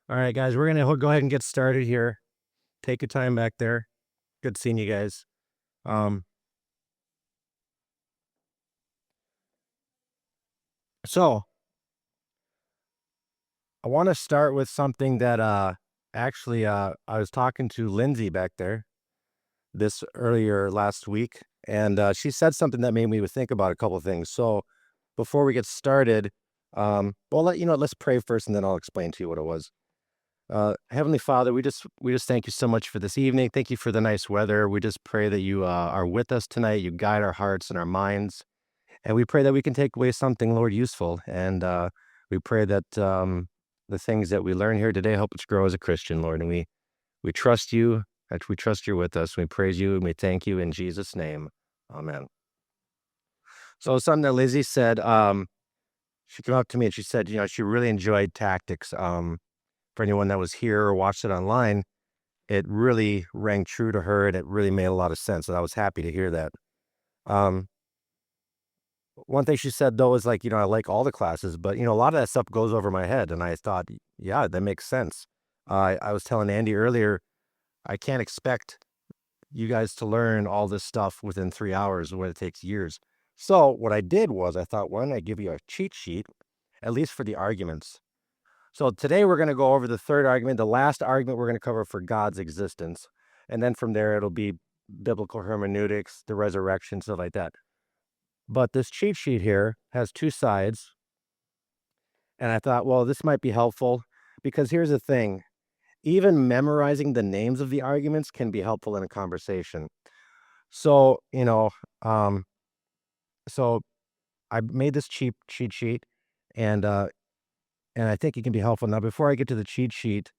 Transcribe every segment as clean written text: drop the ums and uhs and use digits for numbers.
All right, guys, we're going to go ahead and get started here. Take your time back there. Good seeing you guys. So I want to start with something that I was talking to Lindsay back there this earlier last week, and she said something that made me think about a couple of things. So before we get started, let's pray first, and then I'll explain to you what it was. Heavenly Father, we just thank you so much for this evening. Thank you for the nice weather. We just pray that you are with us tonight. You guide our hearts and our minds, and we pray that we can take away something, Lord, useful. And we pray that the things that we learn here today help us grow as a Christian, Lord. And we trust you. That we trust you're with us. We praise you and we thank you in Jesus' name. Amen. So something that Lizzie said, she came up to me and she said, she really enjoyed Tactics. For anyone that was here or watched it online, it really rang true to her and it really made a lot of sense. And I was happy to hear that. Um, One thing she said though is like, I like all the classes, but a lot of that stuff goes over my head. And I thought, yeah, that makes sense. I was telling Andy earlier, I can't expect you guys to learn all this stuff within 3 hours when it takes years. So what I did was I thought, why don't I give you a cheat sheet, at least for the arguments. So today we're going to go over the third argument, the last argument we're going to cover for God's existence. And then from there, it'll be biblical hermeneutics, the resurrection, stuff like that. But this cheat sheet here has two sides. And I thought, well, this might be helpful because here's the thing. Even memorizing the names of the arguments can be helpful in a conversation. So, so I made this cheat sheet and I think it can be helpful. Now, before I get to the cheat sheet,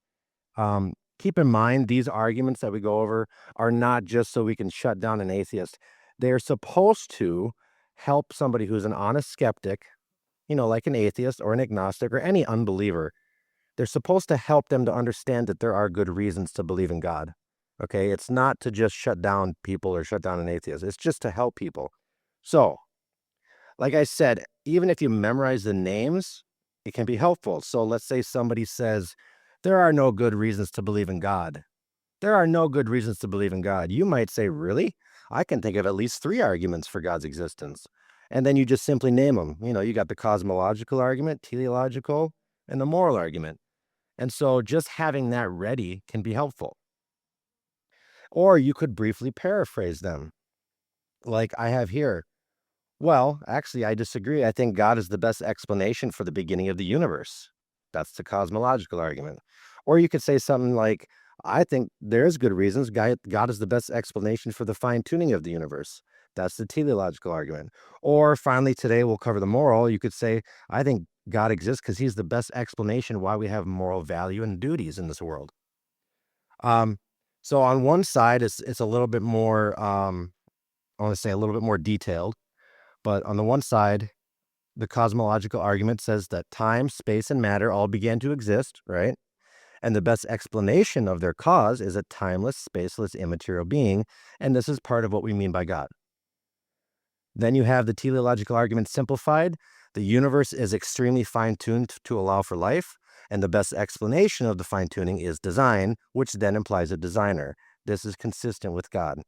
keep in mind these arguments that we go over are not just so we can shut down an atheist. They're supposed to help somebody who's an honest skeptic, like an atheist or an agnostic or any unbeliever. They're supposed to help them to understand that there are good reasons to believe in God. Okay, it's not to just shut down people or shut down an atheist. It's just to help people. So, like I said, even if you memorize the names, it can be helpful. So let's say somebody says, there are no good reasons to believe in God. There are no good reasons to believe in God. You might say, really? I can think of at least 3 arguments for God's existence. And then you just simply name them. You got the cosmological argument, teleological, and the moral argument. And so just having that ready can be helpful. Or you could briefly paraphrase them, like I have here. Well, actually, I disagree. I think God is the best explanation for the beginning of the universe. That's the cosmological argument. Or you could say something like, I think there's good reasons God is the best explanation for the fine-tuning of the universe. That's the teleological argument. Or finally, today we'll cover the moral. You could say, I think God exists because he's the best explanation why we have moral value and duties in this world. So on one side, it's a little bit more, I want to say a little bit more detailed. But on the one side, the cosmological argument says that time, space, and matter all began to exist, right? And the best explanation of their cause is a timeless, spaceless, immaterial being. And this is part of what we mean by God. Then you have the teleological argument simplified. The universe is extremely fine-tuned to allow for life. And the best explanation of the fine-tuning is design, which then implies a designer. This is consistent with God.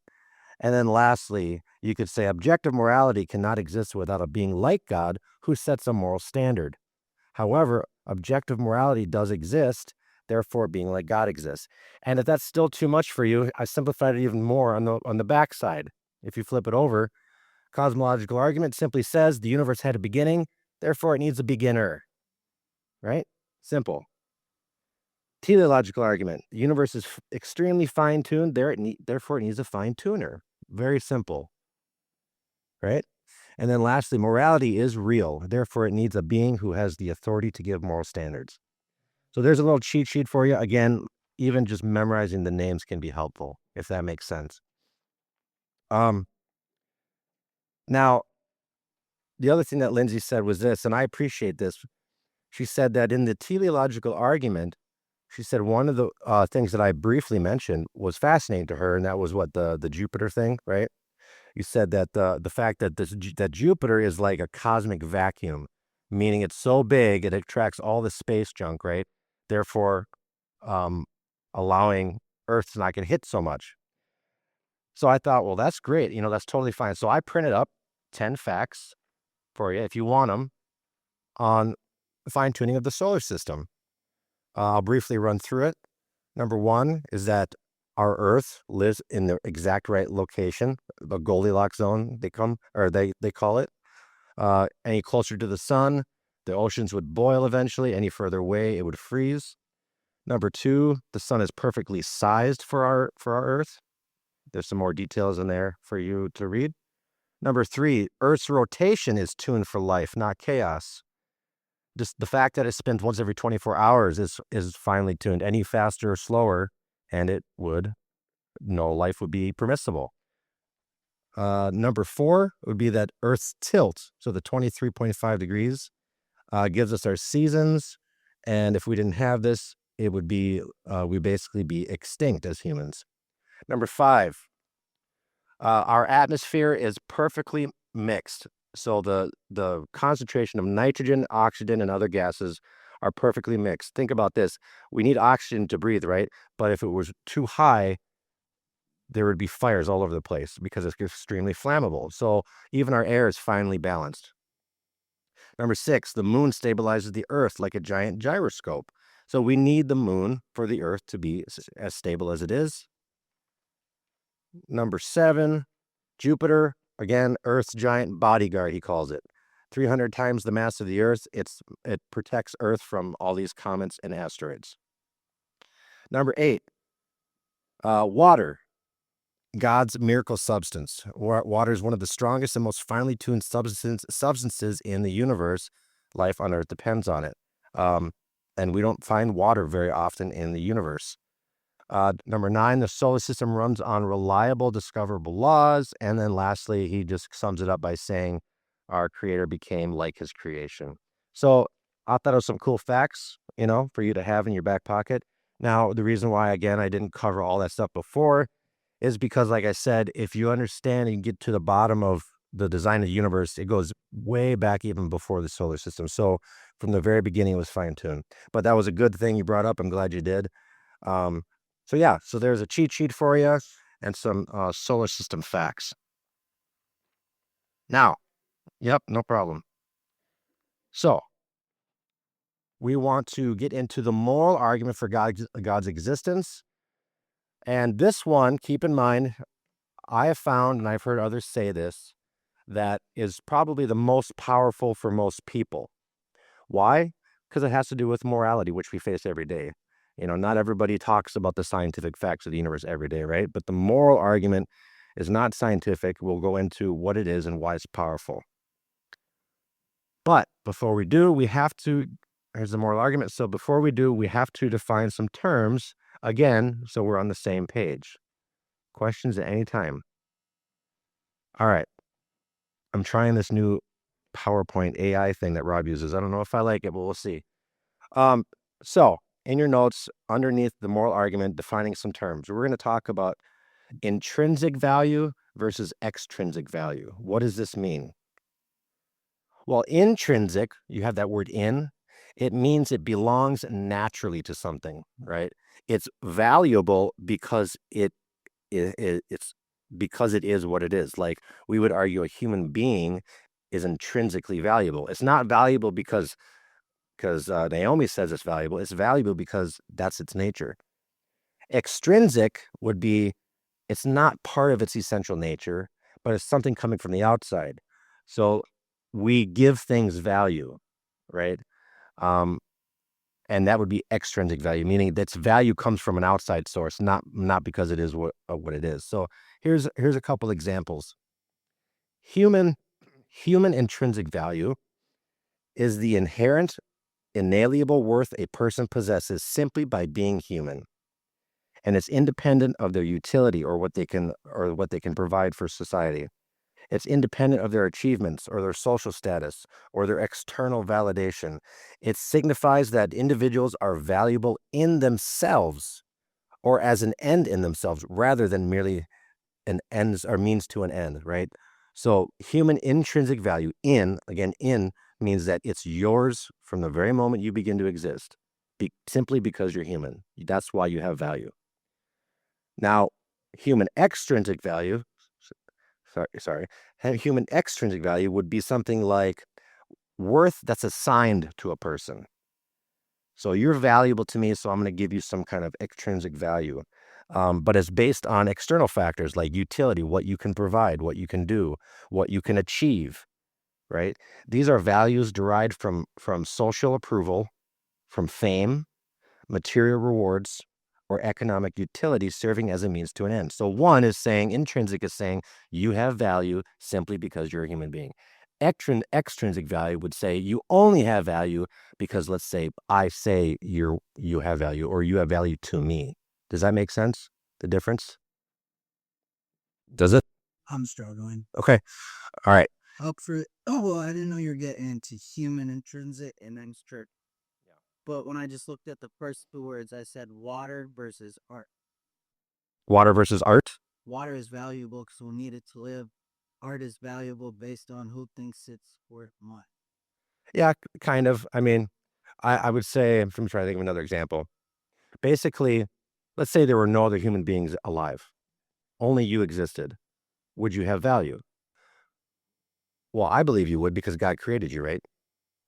And then lastly, you could say objective morality cannot exist without a being like God who sets a moral standard. However, objective morality does exist, therefore being like God exists. And if that's still too much for you, I simplified it even more on the back side. If you flip it over, cosmological argument simply says the universe had a beginning, therefore it needs a beginner. Right? Simple. Teleological argument. The universe is extremely fine-tuned, therefore it needs a fine-tuner. Very simple. Right? And then lastly, morality is real. Therefore, it needs a being who has the authority to give moral standards. So there's a little cheat sheet for you. Again, even just memorizing the names can be helpful, if that makes sense. Now, the other thing that Lindsay said was this, and I appreciate this. She said that in the teleological argument, she said one of the things that I briefly mentioned was fascinating to her, and that was what the Jupiter thing, right? You said that the fact that that Jupiter is like a cosmic vacuum, meaning it's so big it attracts all the space junk, right? Therefore, allowing Earth to not get hit so much. So I thought, well, that's great. That's totally fine. So I printed up 10 facts for you if you want them on fine tuning of the solar system. I'll briefly run through it. Number one is that our Earth lives in the exact right location, the Goldilocks zone they call it. Any closer to the sun, the oceans would boil eventually. Any further away, it would freeze. Number two, the sun is perfectly sized for our Earth. There's some more details in there for you to read. Number three, Earth's rotation is tuned for life, not chaos. Just the fact that it spins once every 24 hours is finely tuned. Any faster or slower, and life would be permissible. Number four would be that Earth's tilt, so the 23.5 degrees, gives us our seasons. And if we didn't have this, it would be, we'd basically be extinct as humans. Number five, our atmosphere is perfectly mixed. So the concentration of nitrogen, oxygen, and other gases are perfectly mixed. Think about this. We need oxygen to breathe, right? But if it was too high, there would be fires all over the place because it's extremely flammable. So even our air is finely balanced. Number six, the moon stabilizes the Earth like a giant gyroscope. So we need the moon for the Earth to be as stable as it is. Number seven, Jupiter, again, Earth's giant bodyguard, he calls it. 300 times the mass of the Earth. It protects Earth from all these comets and asteroids. Number eight, water, God's miracle substance. Water is one of the strongest and most finely tuned substances in the universe. Life on Earth depends on it. And we don't find water very often in the universe. Number nine, the solar system runs on reliable, discoverable laws. And then lastly, he just sums it up by saying our creator became like his creation. So I thought it was some cool facts, for you to have in your back pocket. Now, the reason why, again, I didn't cover all that stuff before is because, like I said, if you understand and get to the bottom of the design of the universe, it goes way back even before the solar system. So from the very beginning, it was fine-tuned. But that was a good thing you brought up. I'm glad you did. So there's a cheat sheet for you and some solar system facts. Now, yep, no problem. So we want to get into the moral argument for God's existence. And this one, keep in mind, I have found, and I've heard others say this, that is probably the most powerful for most people. Why? Because it has to do with morality, which we face every day. Not everybody talks about the scientific facts of the universe every day, right? But the moral argument is not scientific. We'll go into what it is and why it's powerful. But before we do, here's the moral argument. So before we do, we have to define some terms, again, so we're on the same page. Questions at any time. All right. I'm trying this new PowerPoint AI thing that Rob uses. I don't know if I like it, but we'll see. So in your notes, underneath the moral argument, defining some terms, we're going to talk about intrinsic value versus extrinsic value. What does this mean? Well, intrinsic, you have that word in, it means it belongs naturally to something, right? It's valuable because it's because it is what it is. Like we would argue a human being is intrinsically valuable. It's not valuable because Naomi says it's valuable. It's valuable because that's its nature. Extrinsic would be, it's not part of its essential nature, but it's something coming from the outside. So we give things value, right? And that would be extrinsic value, meaning that its value comes from an outside source, not because it is what it is. So here's a couple examples. Human intrinsic value is the inherent, inalienable worth a person possesses simply by being human, and it's independent of their utility or what they can provide for society. It's independent of their achievements or their social status or their external validation. It signifies that individuals are valuable in themselves or as an end in themselves rather than merely an ends or means to an end, right? So human intrinsic value, in means that it's yours from the very moment you begin to exist. simply because you're human. That's why you have value. Now, human extrinsic value, human extrinsic value would be something like worth that's assigned to a person. So you're valuable to me, so I'm going to give you some kind of extrinsic value. But it's based on external factors like utility, what you can provide, what you can do, what you can achieve, right? These are values derived from social approval, from fame, material rewards, or economic utility serving as a means to an end. So one is saying, intrinsic is saying you have value simply because you're a human being. Extrinsic value would say you only have value because, let's say, I say you have value or you have value to me. Does that make sense? The difference? Does it? I'm struggling. Okay. All right. Up for well, I didn't know you were getting into human intrinsic and extrinsic. Yeah. But when I just looked at the first two words, I said water versus art. Water versus art? Water is valuable because we need it to live. Art is valuable based on who thinks it's worth more. Yeah, kind of. I mean, I would say, I'm trying to think of another example. Basically, let's say there were no other human beings alive. Only you existed. Would you have value? Well, I believe you would because God created you, right?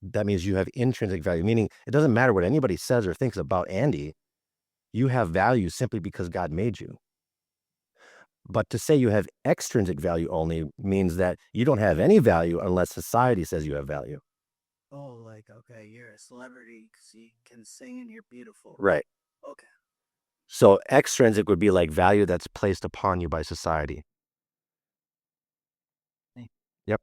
That means you have intrinsic value, meaning it doesn't matter what anybody says or thinks about Andy. You have value simply because God made you. But to say you have extrinsic value only means that you don't have any value unless society says you have value. Oh, like, okay, you're a celebrity because you can sing and you're beautiful. Right. Okay. So extrinsic would be like value that's placed upon you by society. Yep.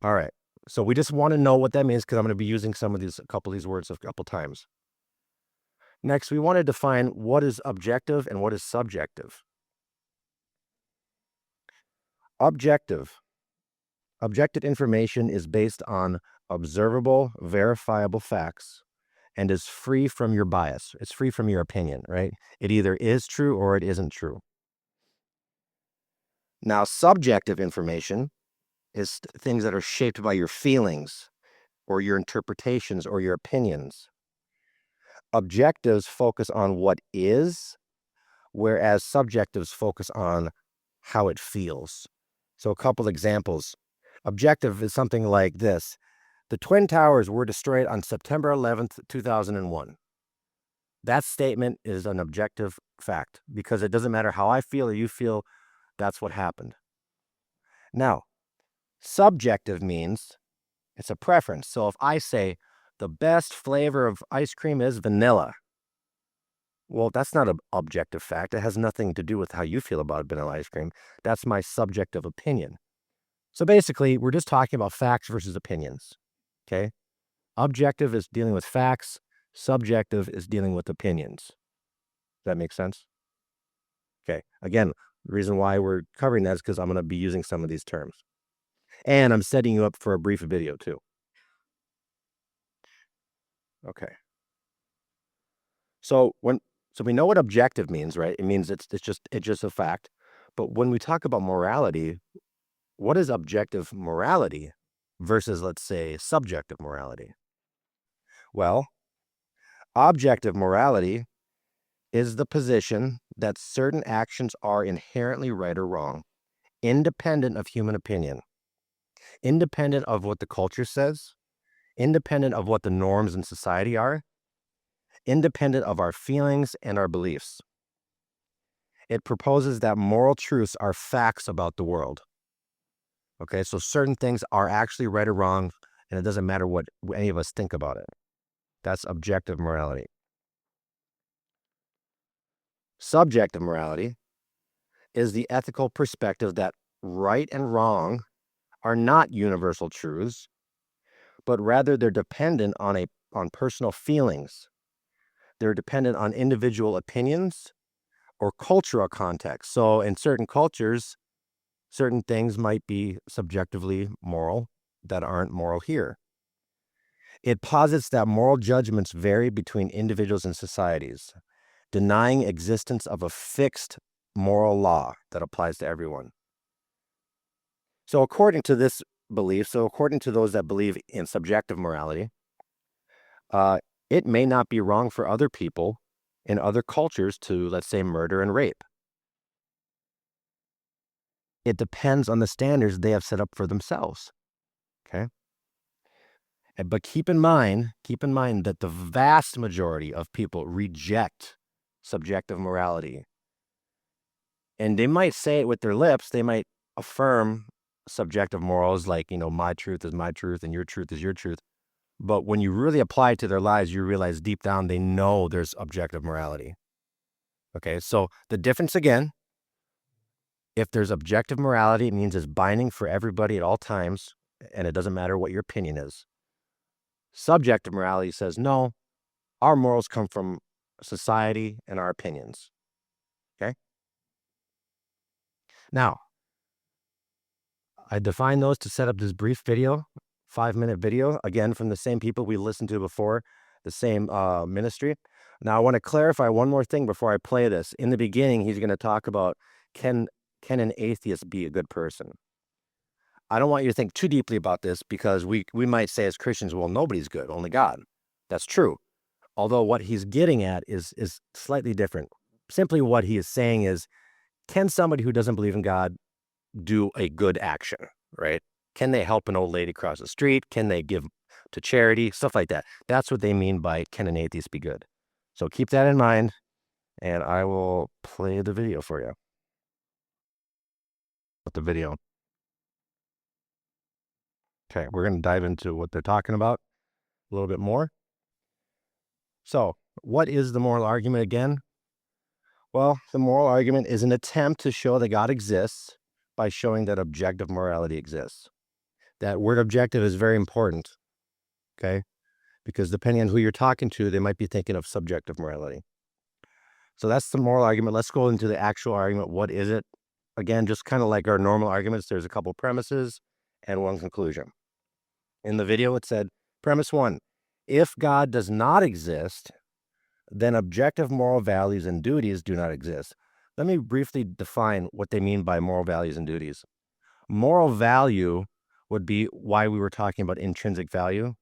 All right. So we just want to know what that means because I'm going to be using a couple of these words a couple times. Next, we want to define what is objective and what is subjective. Objective information is based on observable, verifiable facts and is free from your bias. It's free from your opinion, right? It either is true or it isn't true. Now, subjective information is things that are shaped by your feelings or your interpretations or your opinions. Objectives focus on what is, whereas subjectives focus on how it feels. So a couple examples. Objective is something like this. The Twin Towers were destroyed on September 11th, 2001. That statement is an objective fact because it doesn't matter how I feel or you feel, that's what happened. Now, subjective means it's a preference. So if I say the best flavor of ice cream is vanilla, well, that's not an objective fact. It has nothing to do with how you feel about vanilla ice cream. That's my subjective opinion. So basically, we're just talking about facts versus opinions. Okay? Objective is dealing with facts. Subjective is dealing with opinions. Does that make sense? Okay. Again, the reason why we're covering that is because I'm going to be using some of these terms. And I'm setting you up for a brief video too. Okay. So we know what objective means, right? It means it's just a fact. But when we talk about morality, what is objective morality versus, let's say, subjective morality? Well, objective morality is the position that certain actions are inherently right or wrong, independent of human opinion, independent of what the culture says, independent of what the norms in society are, independent of our feelings and our beliefs. It proposes that moral truths are facts about the world. Okay, so certain things are actually right or wrong, and it doesn't matter what any of us think about it. That's objective morality. Subjective morality is the ethical perspective that right and wrong are not universal truths, but rather they're dependent on personal feelings. They're dependent on individual opinions or cultural context. So in certain cultures, certain things might be subjectively moral that aren't moral here. It posits that moral judgments vary between individuals and societies, denying existence of a fixed moral law that applies to everyone. So according to this belief, according to those that believe in subjective morality, it may not be wrong for other people in other cultures to, let's say, murder and rape. It depends on the standards they have set up for themselves. Okay. But keep in mind that the vast majority of people reject subjective morality. And they might say it with their lips. They might affirm subjective morals like, my truth is my truth and your truth is your truth. But when you really apply it to their lives, you realize deep down they know there's objective morality. Okay, so the difference again, if there's objective morality, it means it's binding for everybody at all times, and it doesn't matter what your opinion is. Subjective morality says, no, our morals come from society and our opinions. Okay? Now, I define those to set up this brief video, 5-minute video, again, from the same people we listened to before, the same ministry. Now, I want to clarify one more thing before I play this. In the beginning, he's going to talk about, can an atheist be a good person? I don't want you to think too deeply about this because we might say as Christians, well, nobody's good, only God. That's true. Although what he's getting at is slightly different. Simply what he is saying is, can somebody who doesn't believe in God do a good action, right? Can they help an old lady cross the street? Can they give to charity? Stuff like that. That's what they mean by, can an atheist be good? So keep that in mind, and I will play the video for you. With the video. Okay, we're going to dive into what they're talking about a little bit more. So, what is the moral argument again? Well, the moral argument is an attempt to show that God exists by showing that objective morality exists. That word objective is very important, okay? Because depending on who you're talking to, they might be thinking of subjective morality. So that's the moral argument. Let's go into the actual argument. What is it? Again, just kind of like our normal arguments, there's a couple premises and one conclusion. In the video, it said, premise 1, if God does not exist, then objective moral values and duties do not exist. Let me briefly define what they mean by moral values and duties. Moral value would be why we were talking about intrinsic value.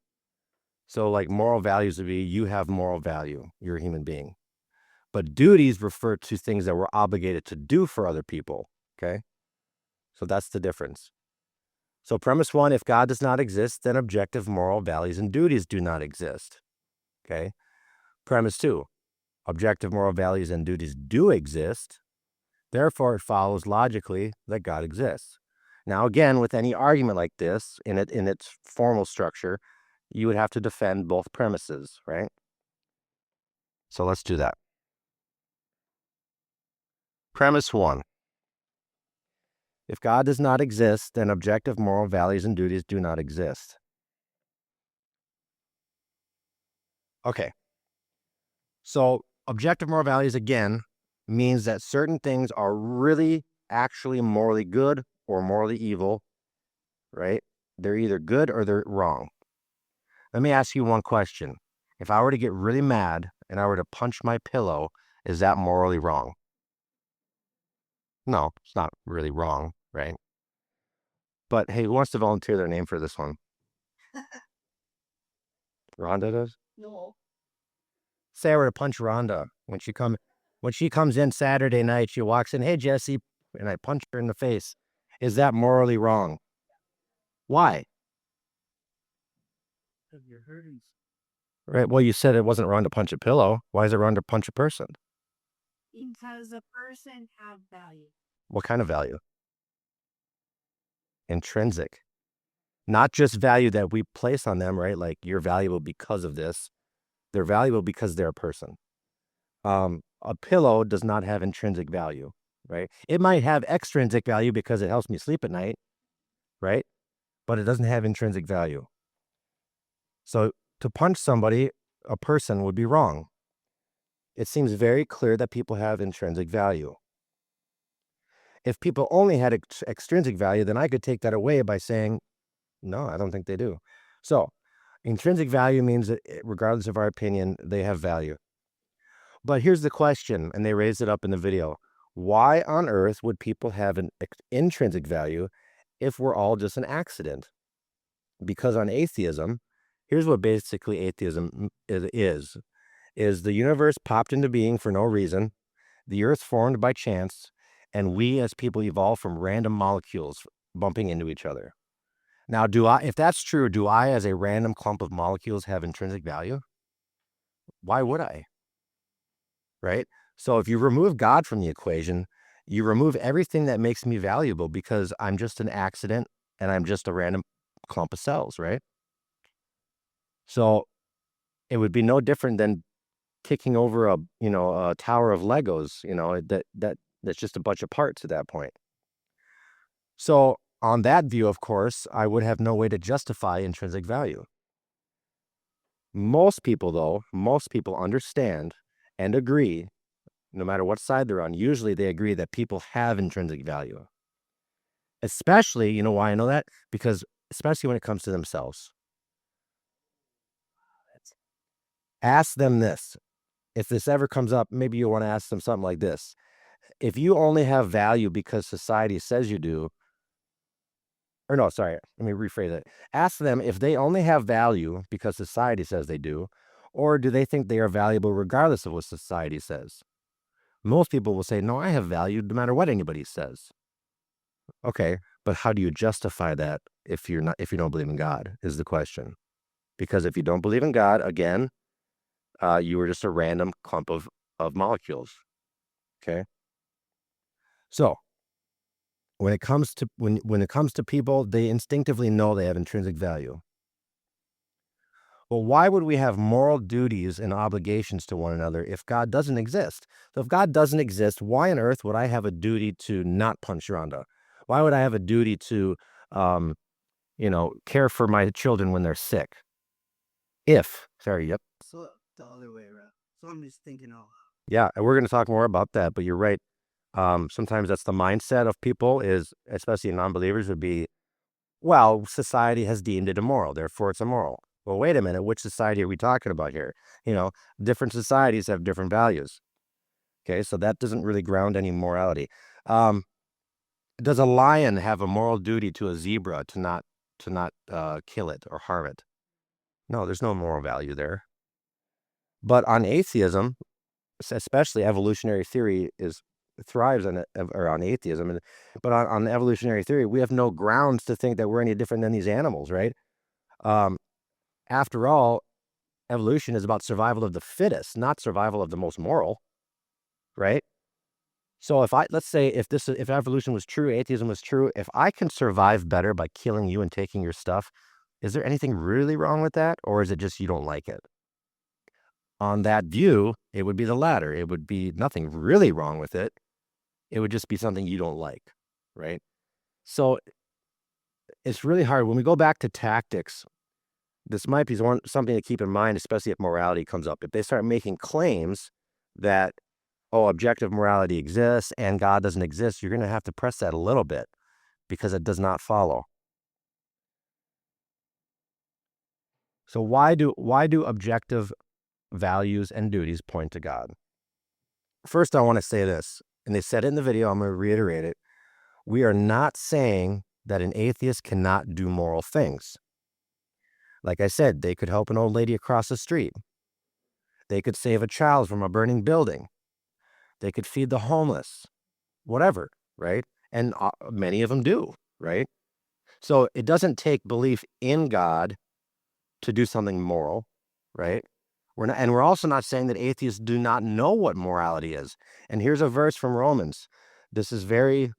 So like moral values would be, you have moral value, you're a human being. But duties refer to things that we're obligated to do for other people, okay? So that's the difference. So premise 1, if God does not exist, then objective moral values and duties do not exist, okay? Premise 2, objective moral values and duties do exist. Therefore, it follows logically that God exists. Now, again, with any argument like this, in its formal structure, you would have to defend both premises, right? So let's do that. Premise 1. If God does not exist, then objective moral values and duties do not exist. Okay. So objective moral values, again, means that certain things are really actually morally good or morally evil, right? They're either good or they're wrong. Let me ask you one question. If I were to get really mad and I were to punch my pillow, is that morally wrong? No, it's not really wrong, right? But hey, who wants to volunteer their name for this one? Rhonda does? No. Say I were to punch Rhonda when she comes in Saturday night, she walks in, hey Jesse, and I punch her in the face. Is that morally wrong? Why? Because you're hurting. Right. Well, you said it wasn't wrong to punch a pillow. Why is it wrong to punch a person? Because a person have value. What kind of value? Intrinsic. Not just value that we place on them, right? Like you're valuable because of this. They're valuable because they're a person. A pillow does not have intrinsic value, right? It might have extrinsic value because it helps me sleep at night, right? But it doesn't have intrinsic value. So to punch somebody, a person, would be wrong. It seems very clear that people have intrinsic value. If people only had extrinsic value, then I could take that away by saying, no, I don't think they do. So intrinsic value means that regardless of our opinion, they have value. But here's the question, and they raised it up in the video. Why on earth would people have an intrinsic value if we're all just an accident? Because on atheism, Here's what basically atheism is the universe popped into being for no reason, the earth formed by chance, and we as people evolved from random molecules bumping into each other. Now, if that's true, do I as a random clump of molecules have intrinsic value? Why would I? Right? So if you remove God from the equation, you remove everything that makes me valuable because I'm just an accident and I'm just a random clump of cells, right? So it would be no different than kicking over a tower of Legos, that's just a bunch of parts at that point. So on that view, of course, I would have no way to justify intrinsic value. Most people understand and agree, no matter what side they're on, usually they agree that people have intrinsic value. Especially, you know why I know that? Because especially when it comes to themselves. Ask them this. If this ever comes up, maybe you want to ask them something like this. If you only have value because society says you do, or no, sorry, let me rephrase it. Ask them if they only have value because society says they do, or do they think they are valuable regardless of what society says? Most people will say, no, I have value no matter what anybody says. Okay, but how do you justify that if you don't believe in God is the question. Because if you don't believe in God, again, you were just a random clump of molecules. Okay. So when it comes to people, they instinctively know they have intrinsic value. Well, why would we have moral duties and obligations to one another if God doesn't exist? So if God doesn't exist, why on earth would I have a duty to not punch Rhonda? Why would I have a duty to, care for my children when they're sick? Yep. So the other way around. So I'm just thinking, Yeah, and we're going to talk more about that, but you're right. Sometimes that's the mindset of people is, especially non-believers, would be, well, society has deemed it immoral, therefore it's immoral. Well, wait a minute, which society are we talking about here? Different societies have different values. Okay, so that doesn't really ground any morality. Does a lion have a moral duty to a zebra to not kill it or harm it? No, there's no moral value there. But on atheism, especially evolutionary theory thrives on atheism. But on evolutionary theory, we have no grounds to think that we're any different than these animals, right? After all, evolution is about survival of the fittest, not survival of the most moral, right? So let's say if evolution was true, atheism was true, if I can survive better by killing you and taking your stuff, is there anything really wrong with that? Or is it just you don't like it? On that view, it would be the latter. It would be nothing really wrong with it. It would just be something you don't like, right? So it's really hard. When we go back to tactics, this might be something to keep in mind, especially if morality comes up. If they start making claims that, objective morality exists and God doesn't exist, you're going to have to press that a little bit because it does not follow. So why do objective values and duties point to God? First, I want to say this, and they said it in the video, I'm going to reiterate it. We are not saying that an atheist cannot do moral things. Like I said, they could help an old lady across the street. They could save a child from a burning building. They could feed the homeless, whatever, right? And many of them do, right? So it doesn't take belief in God to do something moral, right? We're also not saying that atheists do not know what morality is. And here's a verse from Romans. This is very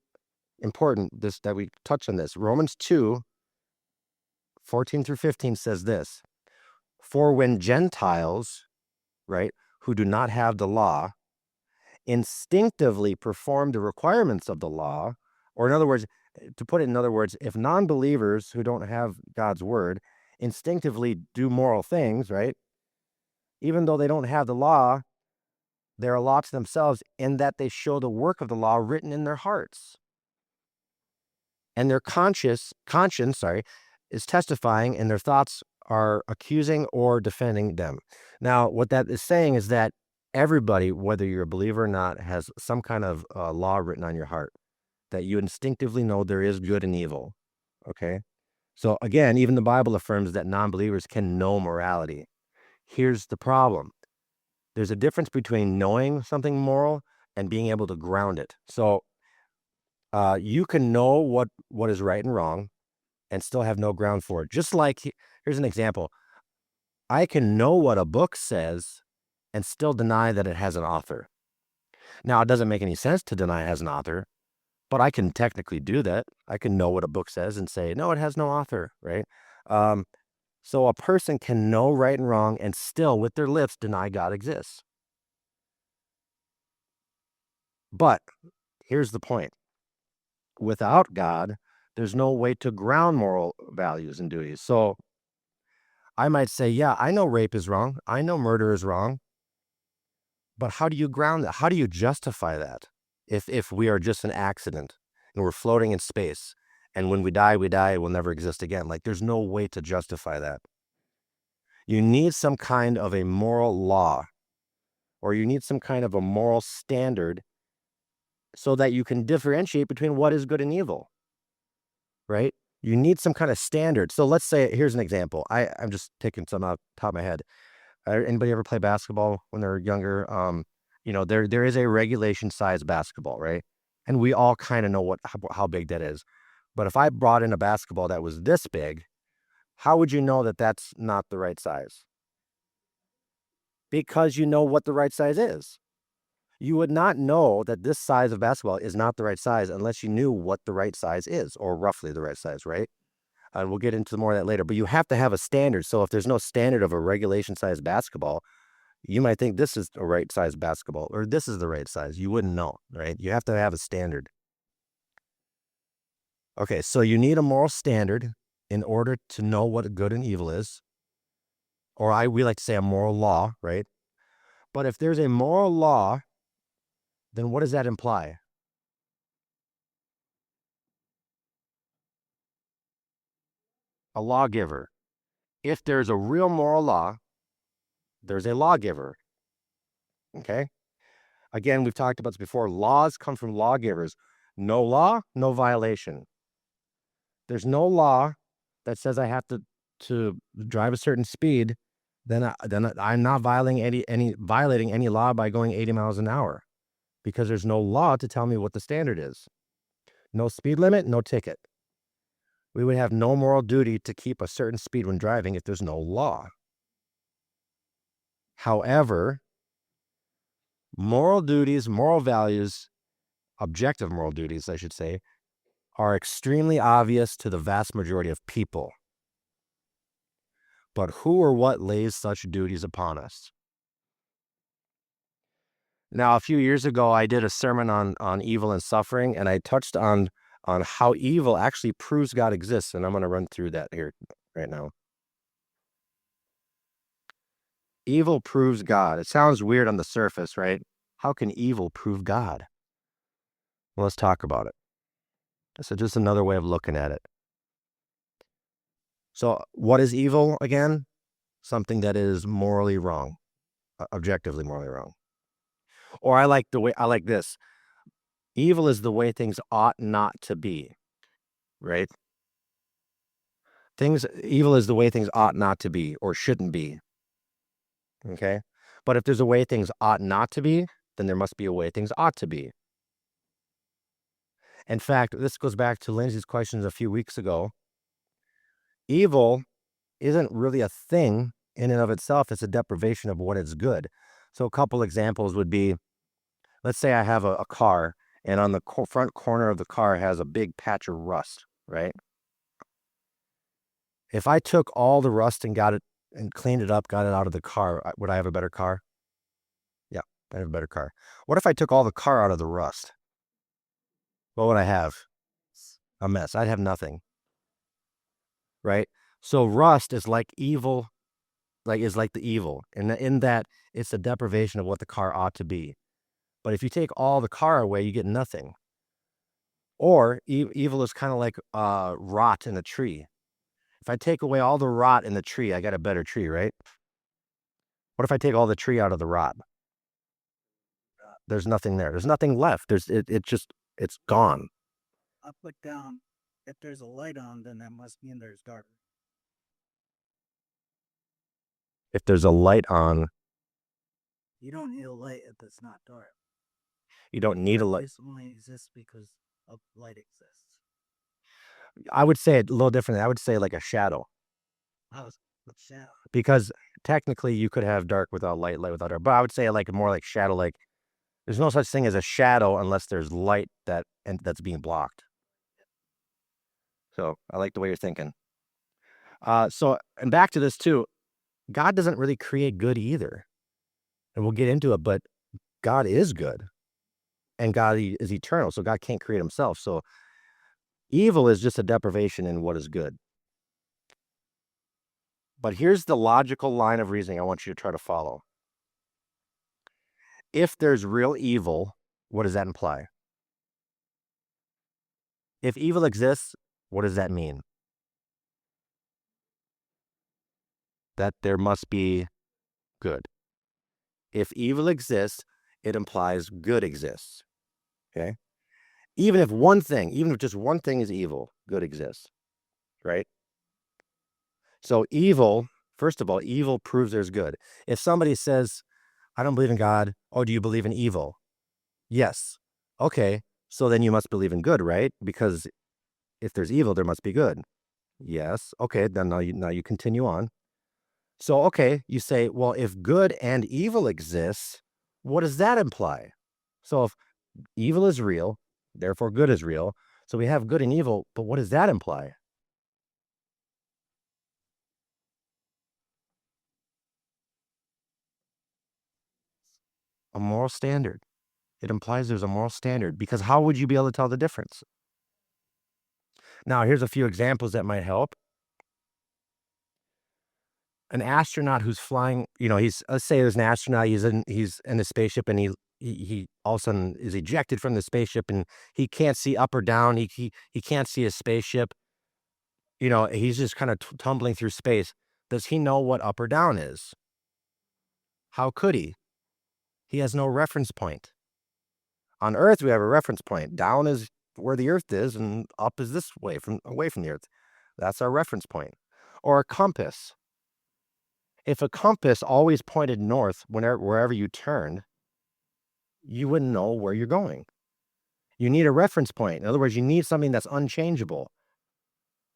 important, that we touch on this. Romans 2:14-15 says this: for when Gentiles, right, who do not have the law, instinctively perform the requirements of the law, or in other words, if non-believers who don't have God's word instinctively do moral things, right, even though they don't have the law, they're a law to themselves in that they show the work of the law written in their hearts. And their conscience, is testifying, and their thoughts are accusing or defending them. Now, what that is saying is that everybody, whether you're a believer or not, has some kind of law written on your heart, that you instinctively know there is good and evil, okay? So again, even the Bible affirms that non-believers can know morality. Here's the problem. There's a difference between knowing something moral and being able to ground it. So you can know what is right and wrong and still have no ground for it. Just like, here's an example. I can know what a book says and still deny that it has an author. Now, it doesn't make any sense to deny it has an author, but I can technically do that. I can know what a book says and say, no, it has no author, right? So a person can know right and wrong and still, with their lips, deny God exists. But here's the point. Without God, there's no way to ground moral values and duties. So I might say, yeah, I know rape is wrong. I know murder is wrong. But how do you ground that? How do you justify that? If we are just an accident and we're floating in space, and when we die, we'll never exist again. Like, there's no way to justify that. You need some kind of a moral law, or you need some kind of a moral standard so that you can differentiate between what is good and evil, right? You need some kind of standard. So let's say, here's an example. I'm just taking some out the top of my head. Anybody ever play basketball when they're younger? There is a regulation size basketball, right? And we all kind of know how big that is. But if I brought in a basketball that was this big, how would you know that that's not the right size? Because you know what the right size is. You would not know that this size of basketball is not the right size unless you knew what the right size is, or roughly the right size, right? And we'll get into more of that later. But you have to have a standard. So if there's no standard of a regulation size basketball, you might think this is a right size basketball, or this is the right size. You wouldn't know, right? You have to have a standard. Okay, so you need a moral standard in order to know what good and evil is. Or we like to say a moral law, right? But if there's a moral law, then what does that imply? A lawgiver. If there's a real moral law, there's a lawgiver. Okay? Again, we've talked about this before. Laws come from lawgivers. No law, no violation. There's no law that says I have to drive a certain speed, then I'm not violating any law by going 80 miles an hour, because there's no law to tell me what the standard is. No speed limit, no ticket. We would have no moral duty to keep a certain speed when driving if there's no law. However, moral duties, moral values, objective moral duties, I should say, are extremely obvious to the vast majority of people. But who or what lays such duties upon us? Now, a few years ago, I did a sermon on evil and suffering, and I touched on how evil actually proves God exists, and I'm going to run through that here right now. Evil proves God. It sounds weird on the surface, right? How can evil prove God? Well, let's talk about it. So just another way of looking at it. So what is evil again? Something that is morally wrong, objectively morally wrong. Or I like this. Evil is the way things ought not to be, right? Evil is the way things ought not to be or shouldn't be. Okay? But if there's a way things ought not to be, then there must be a way things ought to be. In fact, this goes back to Lindsay's questions a few weeks ago. Evil isn't really a thing in and of itself. It's a deprivation of what is good. So a couple examples would be, let's say I have a car, and on the front corner of the car has a big patch of rust, right? If I took all the rust and got it and cleaned it up, got it out of the car, would I have a better car? Yeah, I'd have a better car. What if I took all the car out of the rust? What would I have? A mess. I'd have nothing, right? So rust is like evil, is like the evil, and in that it's a deprivation of what the car ought to be. But if you take all the car away, you get nothing. Or evil is kind of like rot in a tree. If I take away all the rot in the tree, I got a better tree, right? What if I take all the tree out of the rot? There's nothing there. There's nothing left. It's gone. I put down If there's a light on, then that must mean there's dark. If there's a light on, You don't need a light if it's not dark. you don't need a light. Darkness only exists because of light exists. I would say it a little differently. I would say like a shadow, How's the shadow? because technically you could have dark without light, light without dark. But I would say like more like shadow. Like there's no such thing as a shadow unless there's light that's being blocked. So I like the way you're thinking. And back to this too. God doesn't really create good either, and we'll get into it. But God is good, and God is eternal, so God can't create himself. So evil is just a deprivation in what is good. But here's the logical line of reasoning I want you to try to follow. If there's real evil, what does that imply? If evil exists, what does that mean? That there must be good. If evil exists, it implies good exists. Okay? Even if just one thing is evil, good exists. Right? So evil, first of all, evil proves there's good. If somebody says, I don't believe in God, oh, do you believe in evil? Yes. Okay, so then you must believe in good, right? Because if there's evil, there must be good. Yes. Okay, then now you continue on. So, okay, you say, well, if good and evil exists, what does that imply? So if evil is real, therefore good is real. So we have good and evil, but what does that imply? A moral standard. It implies there's a moral standard, because how would you be able to tell the difference? Now, here's a few examples that might help. An astronaut who's flying, let's say there's an astronaut, he's in a spaceship, and he all of a sudden is ejected from the spaceship, and he can't see up or down. He can't see his spaceship. He's just kind of tumbling through space. Does he know what up or down is? How could he? He has no reference point. On Earth, we have a reference point. Down is where the Earth is, and up is this way, away from the Earth. That's our reference point. Or a compass. If a compass always pointed north wherever you turned, you wouldn't know where you're going. You need a reference point. In other words, you need something that's unchangeable.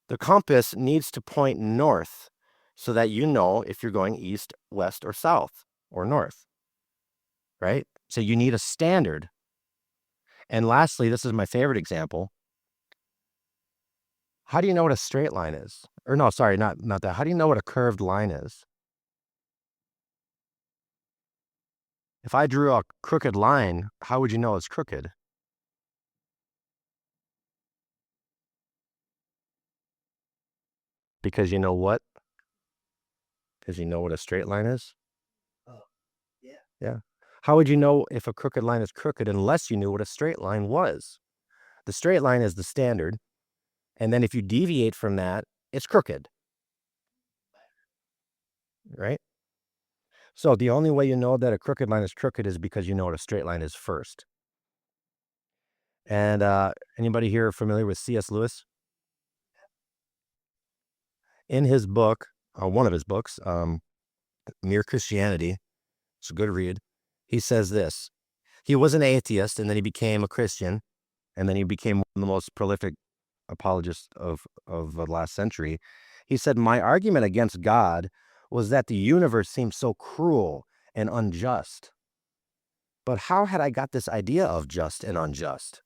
The compass needs to point north so that you know if you're going east, west, or south, or north. Right? So you need a standard. And lastly, this is my favorite example. How do you know what a straight line is? Or no, sorry, not that. How do you know what a curved line is? If I drew a crooked line, how would you know it's crooked? Because you know what? Because you know what a straight line is? Oh, yeah. Yeah. How would you know if a crooked line is crooked unless you knew what a straight line was? The straight line is the standard. And then if you deviate from that, it's crooked. Right? So the only way you know that a crooked line is crooked is because you know what a straight line is first. And anybody here familiar with C.S. Lewis? In his book, one of his books, Mere Christianity, it's a good read, he says this. He was an atheist, and then he became a Christian, and then he became one of the most prolific apologists of the last century. He said, my argument against God was that the universe seemed so cruel and unjust. But how had I got this idea of just and unjust?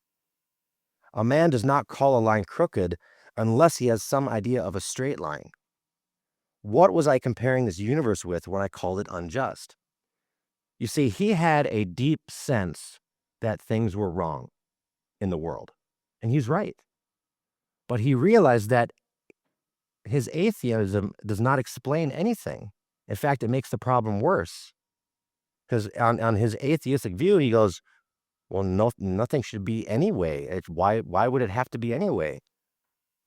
A man does not call a line crooked unless he has some idea of a straight line. What was I comparing this universe with when I called it unjust? You see, he had a deep sense that things were wrong in the world, and he's right. But he realized that his atheism does not explain anything. In fact, it makes the problem worse. Because on his atheistic view, he goes, well, nothing should be anyway. Why would it have to be anyway?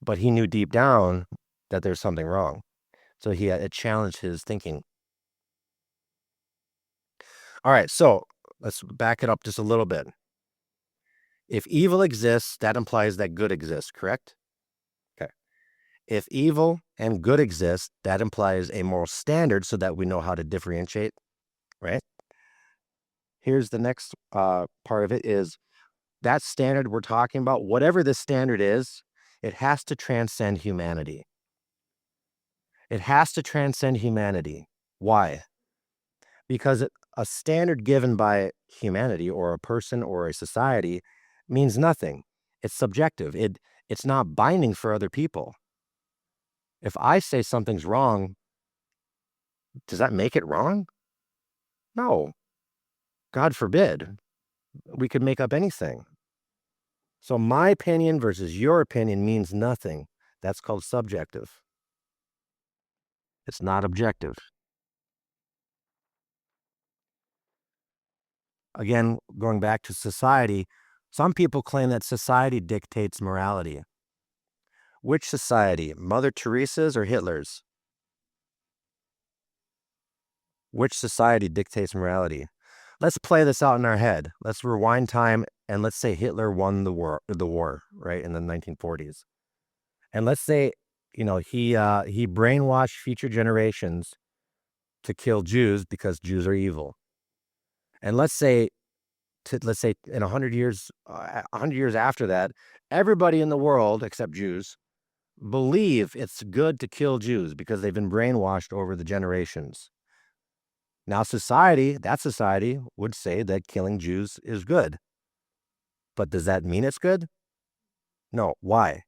But he knew deep down that there's something wrong. So it challenged his thinking. All right, so let's back it up just a little bit. If evil exists, that implies that good exists, correct? If evil and good exist, that implies a moral standard so that we know how to differentiate, right? Here's the next part of it is that standard we're talking about, whatever this standard is, it has to transcend humanity. It has to transcend humanity. Why? Because a standard given by humanity or a person or a society means nothing. It's subjective. It's not binding for other people. If I say something's wrong, does that make it wrong? No. God forbid. We could make up anything. So my opinion versus your opinion means nothing. That's called subjective. It's not objective. Again, going back to society, some people claim that society dictates morality. Which society? Mother Teresa's or Hitler's? Which society dictates morality? Let's play this out in our head. Let's rewind time and let's say Hitler won the war, right, in the 1940s. And let's say, he brainwashed future generations to kill Jews because Jews are evil. And let's say in 100 years after that, everybody in the world except Jews believe it's good to kill Jews because they've been brainwashed over the generations. Now that society would say that killing Jews is good. But does that mean it's good? No. Why?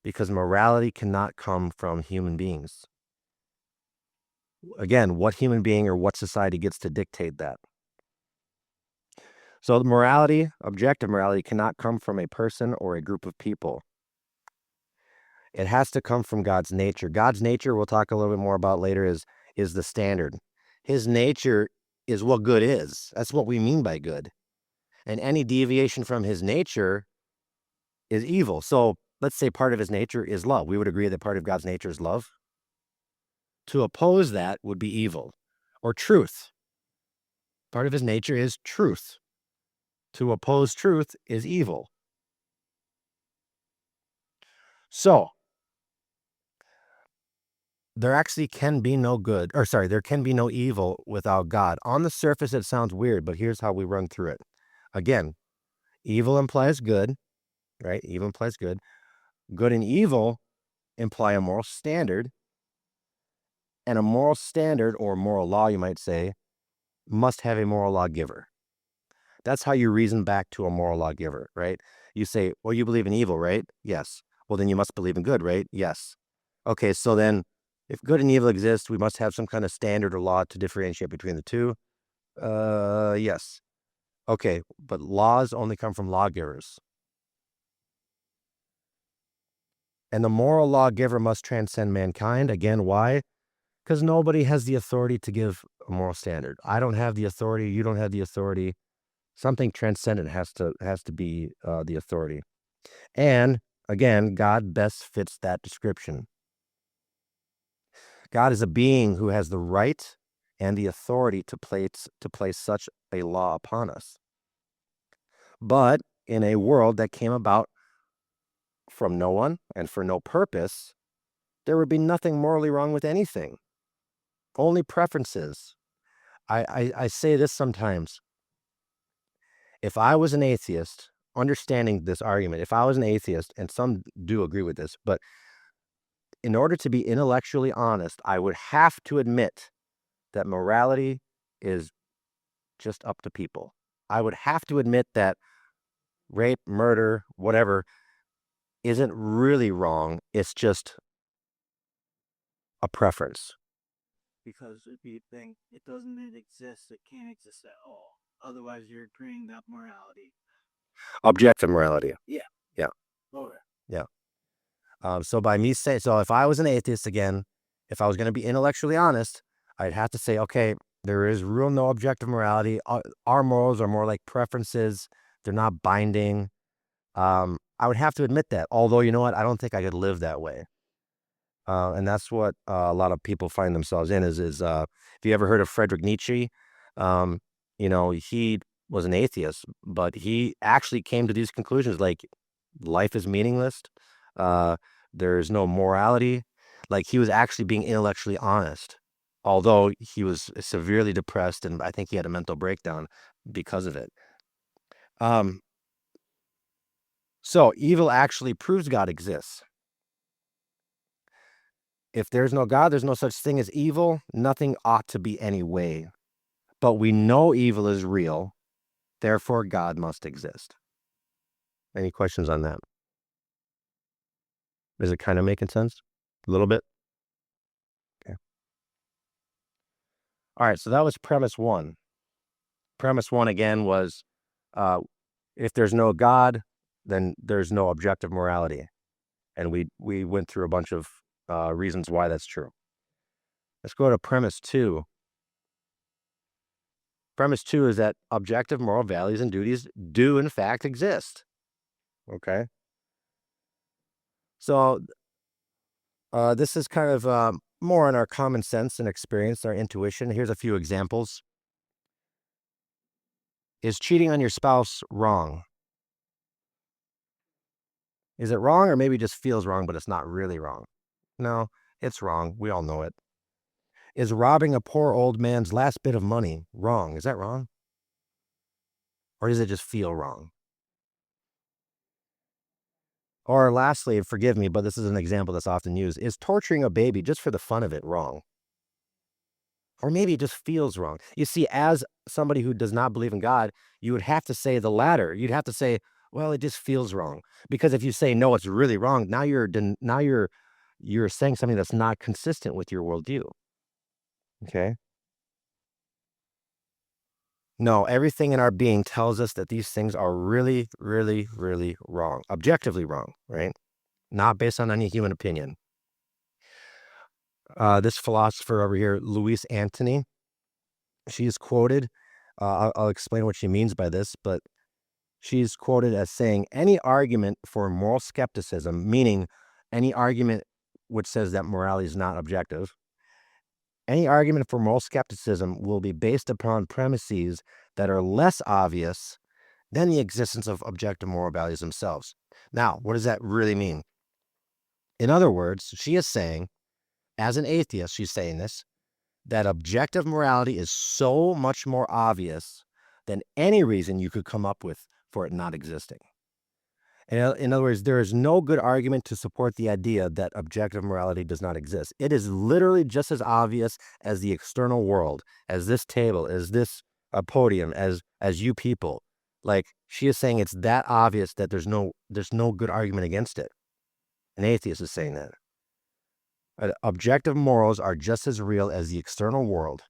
Because morality cannot come from human beings. Again, what human being or what society gets to dictate that? So morality, objective morality, cannot come from a person or a group of people. It has to come from God's nature. God's nature, we'll talk a little bit more about later, is the standard. His nature is what good is. That's what we mean by good. And any deviation from his nature is evil. So let's say part of his nature is love. We would agree that part of God's nature is love. To oppose that would be evil. Or truth. Part of his nature is truth. To oppose truth is evil. So there actually can be no there can be no evil without God. On the surface, it sounds weird, but here's how we run through it. Again, evil implies good, right? Evil implies good. Good and evil imply a moral standard. And a moral standard, or moral law, you might say, must have a moral lawgiver. That's how you reason back to a moral lawgiver, right? You say, well, you believe in evil, right? Yes. Well, then you must believe in good, right? Yes. Okay, so then if good and evil exist, we must have some kind of standard or law to differentiate between the two. Yes. Okay, but laws only come from lawgivers. And the moral lawgiver must transcend mankind. Again, why? Because nobody has the authority to give a moral standard. I don't have the authority. You don't have the authority. Something transcendent has to be the authority. And again, God best fits that description. God is a being who has the right and the authority to place such a law upon us. But in a world that came about from no one and for no purpose, there would be nothing morally wrong with anything. Only preferences. I say this sometimes. If I was an atheist, understanding this argument, if I was an atheist, and some do agree with this, but in order to be intellectually honest, I would have to admit that morality is just up to people. I would have to admit that rape, murder, whatever, isn't really wrong. It's just a preference. Because if you think it doesn't exist, it can't exist at all. Otherwise, you're agreeing that morality. Objective morality. Yeah. Yeah. Okay. Yeah. So by me saying, so if I was an atheist again, if I was going to be intellectually honest, I'd have to say, okay, there is real no objective morality. Our morals are more like preferences. They're not binding. I would have to admit that. Although, you know what? I don't think I could live that way. And that's what a lot of people find themselves in is if you ever heard of Friedrich Nietzsche, he was an atheist, but he actually came to these conclusions like life is meaningless. There's no morality. Like, he was actually being intellectually honest, although he was severely depressed, and I think he had a mental breakdown because of it. So evil actually proves God exists. If there's no God, there's no such thing as evil. Nothing ought to be any way. But we know evil is real, therefore God must exist. Any questions on that? Is it kind of making sense? A little bit? Okay. All right, so that was premise one. Premise one, again, was if there's no God, then there's no objective morality. And we went through a bunch of reasons why that's true. Let's go to premise two. Premise two is that objective moral values and duties do, in fact, exist. Okay. So this is kind of more in our common sense and experience, our intuition. Here's a few examples. Is cheating on your spouse wrong? Is it wrong, or maybe it just feels wrong, but it's not really wrong? No, it's wrong. We all know it. Is robbing a poor old man's last bit of money wrong? Is that wrong? Or does it just feel wrong? Or lastly, forgive me, but this is an example that's often used. Is torturing a baby just for the fun of it wrong? Or maybe it just feels wrong. You see, as somebody who does not believe in God, you would have to say the latter. You'd have to say, well, it just feels wrong. Because if you say, no, it's really wrong, now you're saying something that's not consistent with your worldview. Okay? No, everything in our being tells us that these things are really, really, really wrong. Objectively wrong, right? Not based on any human opinion. This philosopher over here, Louise Antony, she is quoted. I'll explain what she means by this, but she's quoted as saying, any argument for moral skepticism, meaning any argument which says that morality is not objective, any argument for moral skepticism will be based upon premises that are less obvious than the existence of objective moral values themselves. Now, what does that really mean? In other words, she is saying, as an atheist, she's saying this, that objective morality is so much more obvious than any reason you could come up with for it not existing. In other words, there is no good argument to support the idea that objective morality does not exist. It is literally just as obvious as the external world, as this table, as this podium, as you people. Like, she is saying it's that obvious that there's no good argument against it. An atheist is saying that. Objective morals are just as real as the external world.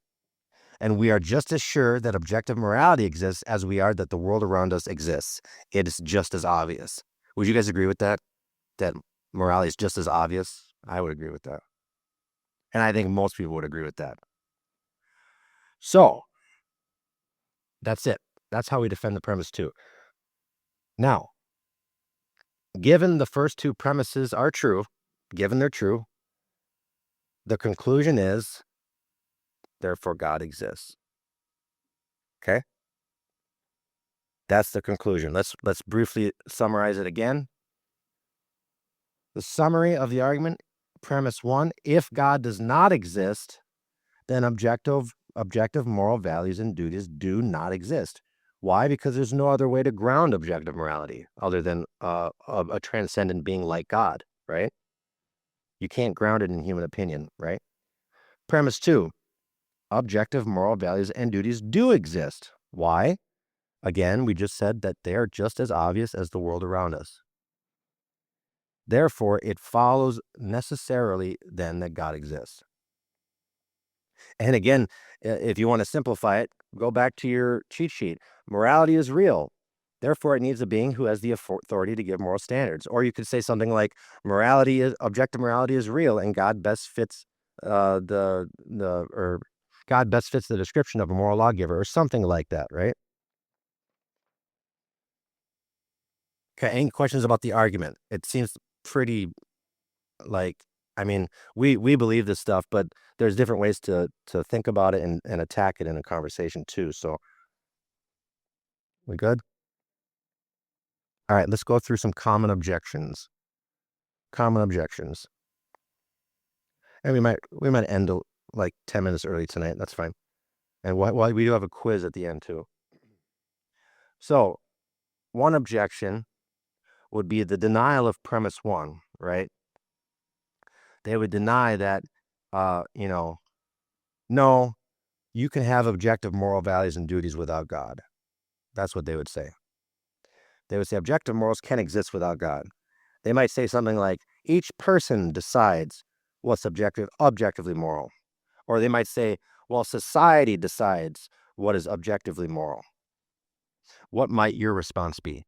And we are just as sure that objective morality exists as we are that the world around us exists. It is just as obvious. Would you guys agree with that? That morality is just as obvious? I would agree with that. And I think most people would agree with that. So, that's it. That's how we defend the premise two. Now, given the first two premises are true, given they're true, the conclusion is, therefore God exists. Okay? That's the conclusion. Let's briefly summarize it again. The summary of the argument, premise one, if God does not exist, then objective moral values and duties do not exist. Why? Because there's no other way to ground objective morality other than a transcendent being like God, right? You can't ground it in human opinion, right? Premise two, objective moral values and duties do exist. Why? Again, we just said that they are just as obvious as the world around us. Therefore, it follows necessarily then that God exists. And again, if you want to simplify it, go back to your cheat sheet. Morality is real. Therefore, it needs a being who has the authority to give moral standards. Or you could say something like, objective morality is real, and God best fits God best fits the description of a moral lawgiver, or something like that, right? Okay, any questions about the argument? It seems pretty, like, I mean, we believe this stuff, but there's different ways to think about it and attack it in a conversation too. So, we good? All right, let's go through some common objections. common objections. And we might end like 10 minutes early tonight. That's fine. And we do have a quiz at the end too. So one objection would be the denial of premise one, right? They would deny that, no, you can have objective moral values and duties without God. That's what they would say. They would say objective morals can't exist without God. They might say something like, each person decides what's objectively moral. Or they might say, well, society decides what is objectively moral. What might your response be?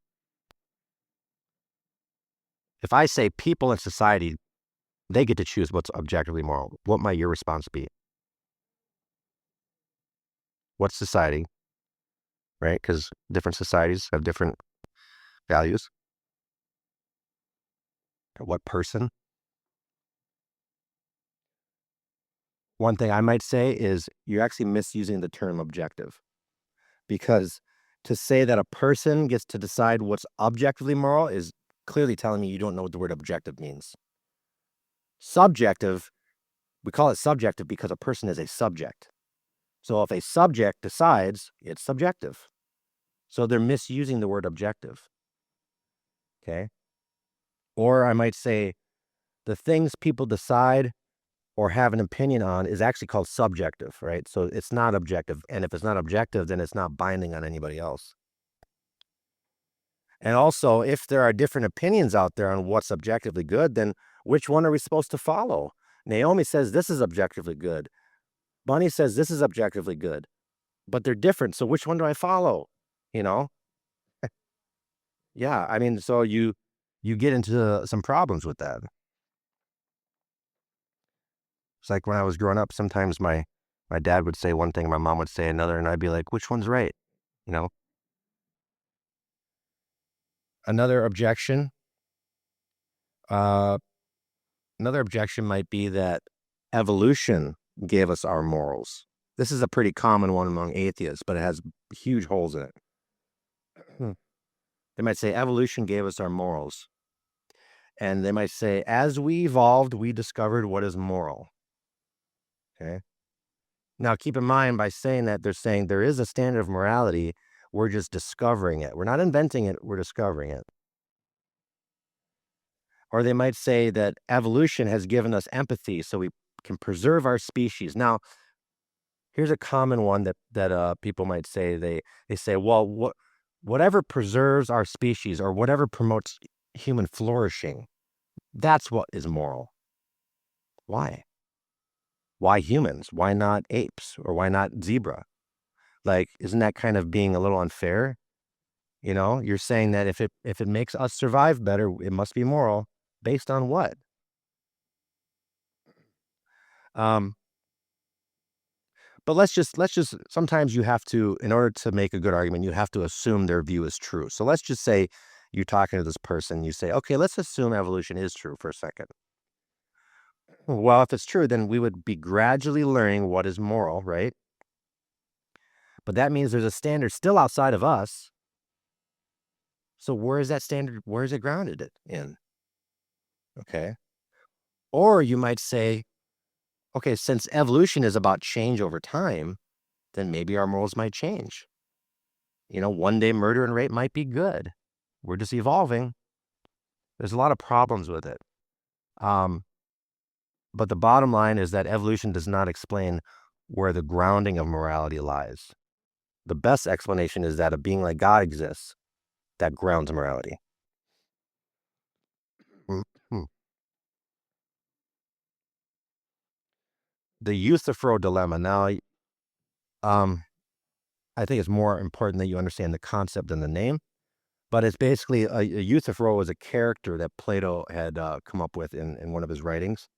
If I say people in society, they get to choose what's objectively moral, what might your response be? What's society? Right? Because different societies have different values. What person? One thing I might say is you're actually misusing the term objective, because to say that a person gets to decide what's objectively moral is clearly telling me you don't know what the word objective means. Subjective, we call it subjective because a person is a subject. So if a subject decides, it's subjective. So they're misusing the word objective. Okay? Or I might say the things people decide or have an opinion on is actually called subjective, right? So it's not objective. And if it's not objective, then it's not binding on anybody else. And also, if there are different opinions out there on what's objectively good, then which one are we supposed to follow? Naomi says this is objectively good. Bunny says this is objectively good. But they're different. So which one do I follow? Yeah, I mean, so you get into some problems with that. It's like when I was growing up, sometimes my dad would say one thing, my mom would say another, and I'd be like, which one's right? Another objection might be that evolution gave us our morals. This is a pretty common one among atheists, but it has huge holes in it. They might say evolution gave us our morals. And they might say, as we evolved, we discovered what is moral. Okay. Now, keep in mind, by saying that, they're saying there is a standard of morality. We're just discovering it. We're not inventing it. We're discovering it. Or they might say that evolution has given us empathy so we can preserve our species. Now, here's a common one that people might say. They say, well, whatever preserves our species or whatever promotes human flourishing, that's what is moral. Why? Why humans? Why not apes? Or why not zebra? Like, isn't that kind of being a little unfair? You're saying that if it makes us survive better, it must be moral. Based on what? But let's just sometimes you have to, in order to make a good argument, you have to assume their view is true. So let's just say you're talking to this person, you say, okay, let's assume evolution is true for a second. Well, if it's true, then we would be gradually learning what is moral, right? But that means there's a standard still outside of us. So where is that standard? Where is it grounded in? Okay. Or you might say, okay, since evolution is about change over time, then maybe our morals might change. One day murder and rape might be good. We're just evolving. There's a lot of problems with it. But the bottom line is that evolution does not explain where the grounding of morality lies. The best explanation is that a being like God exists that grounds morality. The Euthyphro dilemma. Now, I think it's more important that you understand the concept than the name, but it's basically a Euthyphro was a character that Plato had come up with in one of his writings.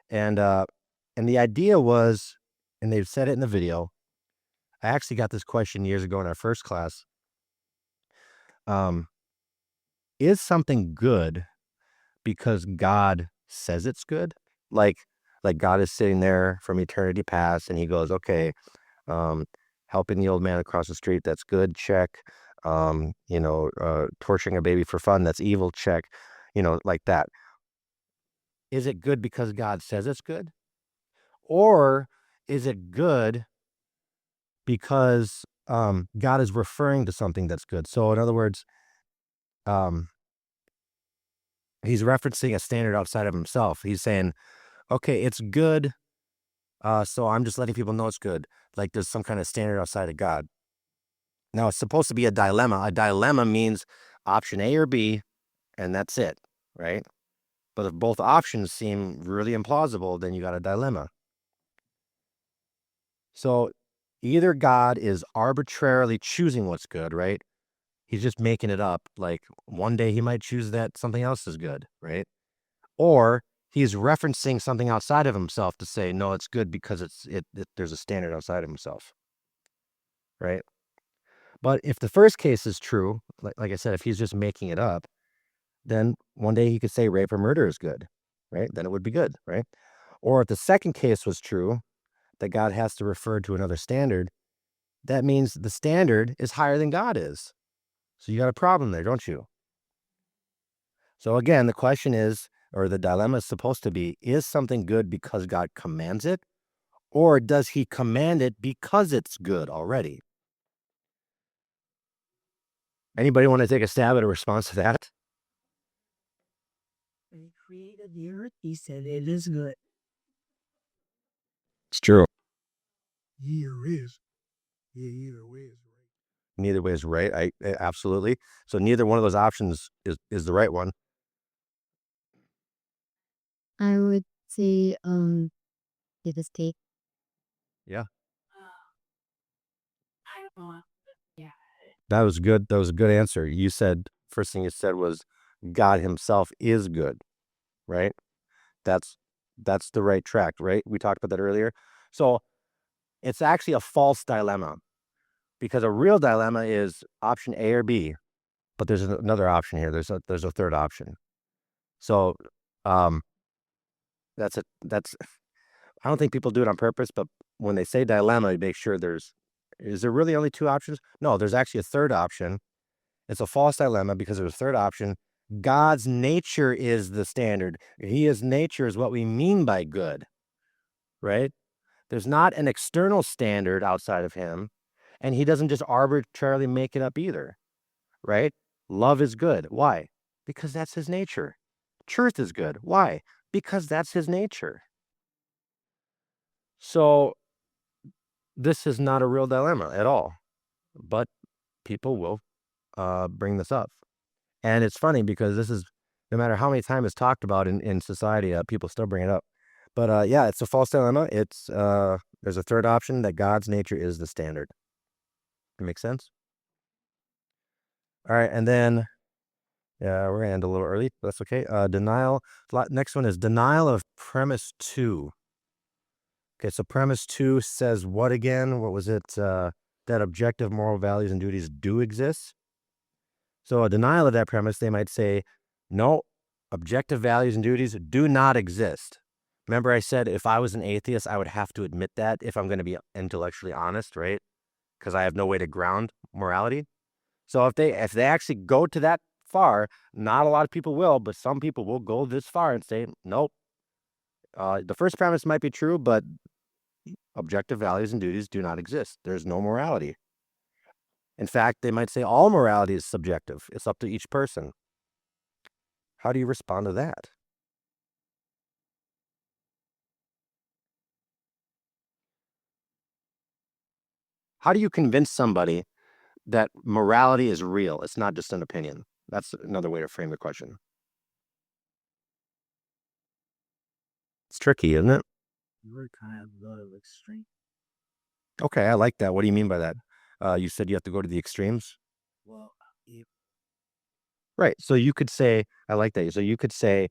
And the idea was, and they've said it in the video, I actually got this question years ago in our first class. Is something good because God says it's good? Like God is sitting there from eternity past and he goes, okay, helping the old man across the street, that's good, check. Torturing a baby for fun, that's evil, check. Like that. is it good because God says it's good? Or is it good because God is referring to something that's good? So in other words, he's referencing a standard outside of himself. He's saying, okay, it's good. So I'm just letting people know it's good. Like there's some kind of standard outside of God. Now it's supposed to be a dilemma. A dilemma means option A or B, and that's it, right? But if both options seem really implausible, then you got a dilemma. So either God is arbitrarily choosing what's good, right? He's just making it up. Like one day he might choose that something else is good, right? Or he's referencing something outside of himself to say, no, it's good because there's a standard outside of himself, right? But if the first case is true, like I said, if he's just making it up, then one day he could say rape or murder is good, right? Then it would be good, right? Or if the second case was true, that God has to refer to another standard, that means the standard is higher than God is. So you got a problem there, don't you? So again, the question is, or the dilemma is supposed to be, is something good because God commands it? Or does he command it because it's good already? Anybody want to take a stab at a response to that? When he created the earth, he said it is good. It's true. Either is. Yeah, either way is right. Neither way is right. Absolutely. So neither one of those options is the right one. I would say, give a steak. Yeah. I don't know. Yeah. That was good. That was a good answer. You said, first thing you said was God himself is good, right? That's the right track, right? We talked about that earlier. So it's actually a false dilemma because a real dilemma is option A or B, but there's another option here. There's a third option. So that's I don't think people do it on purpose, but when they say dilemma, you make sure is there really only two options? No, there's actually a third option. It's a false dilemma because there's a third option. God's nature is the standard. His nature is what we mean by good, right? There's not an external standard outside of him, and he doesn't just arbitrarily make it up either, right? Love is good. Why? Because that's his nature. Truth is good. Why? Because that's his nature. So this is not a real dilemma at all, but people will bring this up. And it's funny because this is, no matter how many times it's talked about in society, people still bring it up. But yeah, it's a false dilemma. It's there's a third option that God's nature is the standard. It makes sense? All right, and then we're gonna end a little early, but that's okay. Denial. Next one is denial of premise 2. Okay, so premise 2 says what again? What was it? That objective moral values and duties do exist. So a denial of that premise, they might say, no, objective values and duties do not exist. Remember I said if I was an atheist, I would have to admit that if I'm going to be intellectually honest, right? Because I have no way to ground morality. So if they actually go to that far, not a lot of people will, but some people will go this far and say, nope. The first premise might be true, but objective values and duties do not exist. There's no morality. In fact, they might say all morality is subjective. It's up to each person. How do you respond to that? How do you convince somebody that morality is real? It's not just an opinion. That's another way to frame the question. It's tricky, isn't it? We're kind of the extreme. Okay, I like that. What do you mean by that? You said you have to go to the extremes? Well, if Right. So you could say, I like that. So you could say,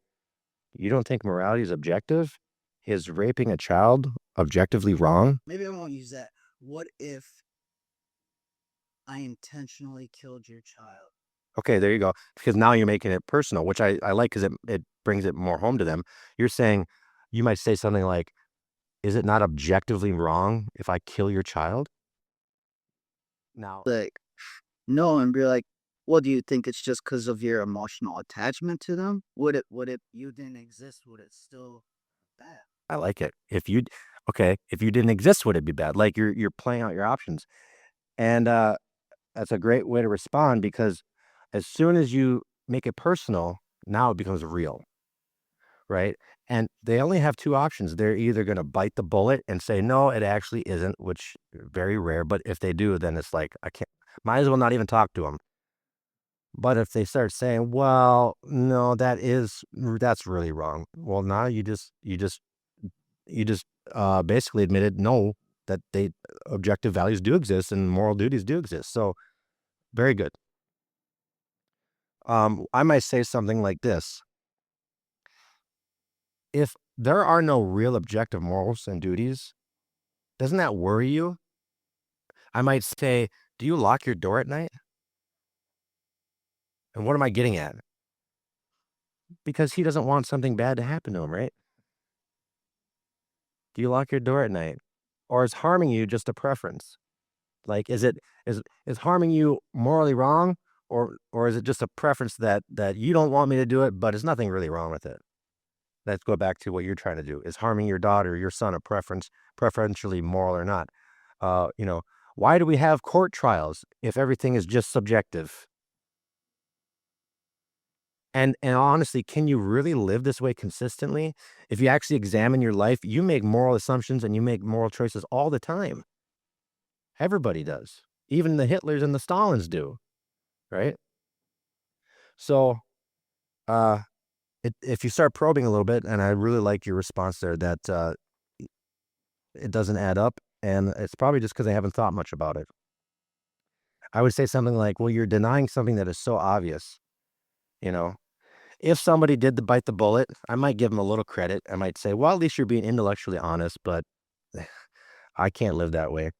you don't think morality is objective? Is raping a child objectively wrong? maybe I won't use that. What if I intentionally killed your child? Okay, there you go. Because now you're making it personal, which I like because it brings it more home to them. You're saying, you might say something like, is it not objectively wrong if I kill your child? Now, Like, no, and be like, Well, do you think it's just because of your emotional attachment to them? Would it You didn't exist, would it still bad? I like it. If you didn't exist, would it be bad? Like you're playing out your options. And that's a great way to respond because as soon as you make it personal, now it becomes real, right? And they only have two options. They're either going to bite the bullet and say, no, it actually isn't, which very rare. But if they do, then it's like, I can't, might as well not even talk to them. But if they start saying, well, no, that's really wrong. Well, now you just basically admitted no, that they objective values do exist and moral duties do exist. So very good. I might say something like this. If there are no real objective morals and duties, doesn't that worry you? I might say, do you lock your door at night? And what am I getting at? Because he doesn't want something bad to happen to him, right? Do you lock your door at night? Or is harming you just a preference? Like, is harming you morally wrong? Or is it just a preference that you don't want me to do it, but there's nothing really wrong with it? Let's go back to what you're trying to do. Is harming your daughter or your son a preferentially moral or not? Why do we have court trials if everything is just subjective? And honestly, can you really live this way consistently? If you actually examine your life, you make moral assumptions and you make moral choices all the time. Everybody does. Even the Hitlers and the Stalins do, right? So, if you start probing a little bit, and I really like your response there, that it doesn't add up, and it's probably just because I haven't thought much about it. I would say something like, well, you're denying something that is so obvious, you know? If somebody did bite the bullet, I might give them a little credit. I might say, well, at least you're being intellectually honest, but I can't live that way.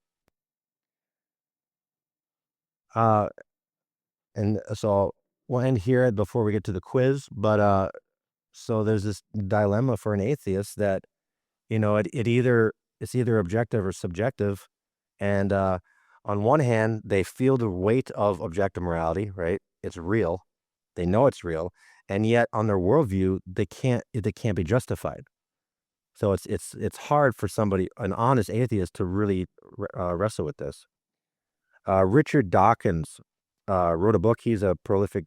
And so we'll end here before we get to the quiz. But so there's this dilemma for an atheist that, it's either objective or subjective. And on one hand, they feel the weight of objective morality, right? It's real. They know it's real. And yet on their worldview, they can't be justified. So it's hard for an honest atheist to really wrestle with this. Richard Dawkins wrote a book. He's a prolific